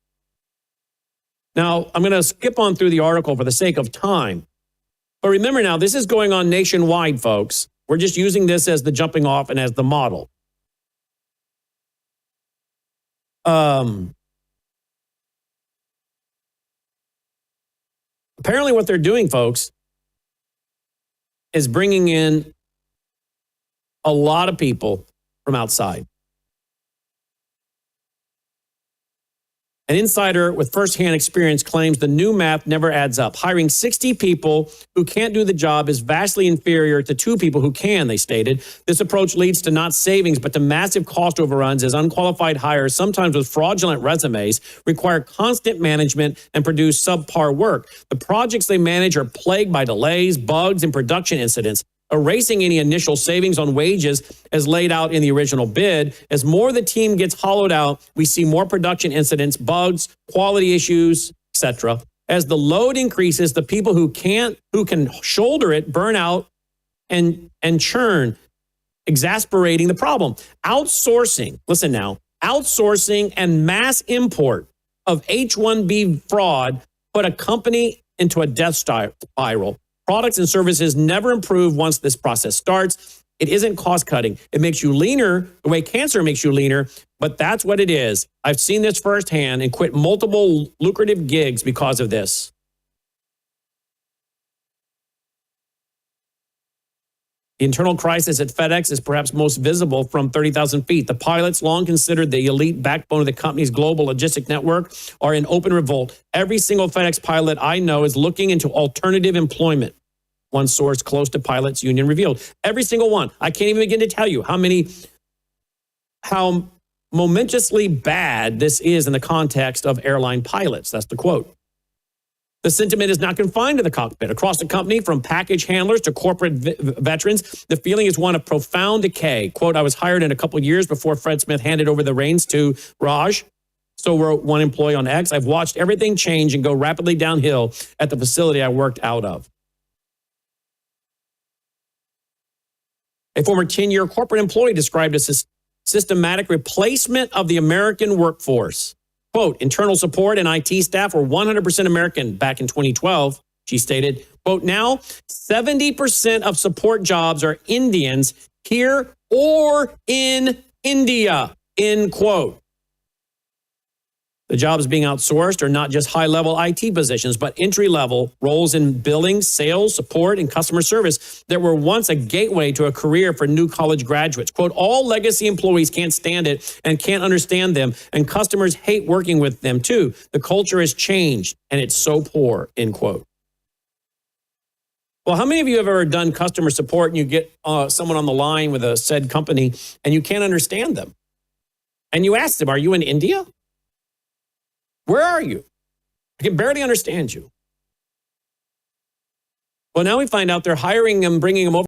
Now, I'm going to skip on through the article for the sake of time. But remember now, this is going on nationwide, folks. We're just using this as the jumping off and as the model. Apparently what they're doing, folks, is bringing in a lot of people from outside. An insider with firsthand experience claims the new math never adds up. Hiring 60 people who can't do the job is vastly inferior to 2 people who can, they stated. This approach leads to not savings, but to massive cost overruns as unqualified hires, sometimes with fraudulent resumes, require constant management and produce subpar work. The projects they manage are plagued by delays, bugs, and production incidents, erasing any initial savings on wages as laid out in the original bid. As more of the team gets hollowed out, we see more production incidents, bugs, quality issues, etc. As the load increases, the people who can shoulder it burn out and churn, exasperating the problem. Outsourcing, listen now, outsourcing and mass import of H-1B fraud put a company into a death spiral. Products and services never improve once this process starts. It isn't cost cutting. It makes you leaner the way cancer makes you leaner, but that's what it is. I've seen this firsthand and quit multiple lucrative gigs because of this. The internal crisis at FedEx is perhaps most visible from 30,000 feet. The pilots, long considered the elite backbone of the company's global logistic network, are in open revolt. Every single FedEx pilot I know is looking into alternative employment. One source close to pilots union revealed. Every single one. I can't even begin to tell you how momentously bad this is in the context of airline pilots. That's the quote. The sentiment is not confined to the cockpit. Across the company, from package handlers to corporate veterans, the feeling is one of profound decay. Quote, I was hired in a couple years before Fred Smith handed over the reins to Raj. So wrote one employee on X. I've watched everything change and go rapidly downhill at the facility I worked out of. A former 10-year corporate employee described a systematic replacement of the American workforce. Quote, internal support and IT staff were 100% American back in 2012, she stated. Quote, now 70% of support jobs are Indians here or in India, end quote. The jobs being outsourced are not just high-level IT positions, but entry-level roles in billing, sales, support, and customer service that were once a gateway to a career for new college graduates. Quote, all legacy employees can't stand it and can't understand them, and customers hate working with them too. The culture has changed, and it's so poor, end quote. Well, how many of you have ever done customer support and you get someone on the line with a said company and you can't understand them? And you ask them, are you in India? Where are you? I can barely understand you. Well, now we find out they're hiring them, bringing them over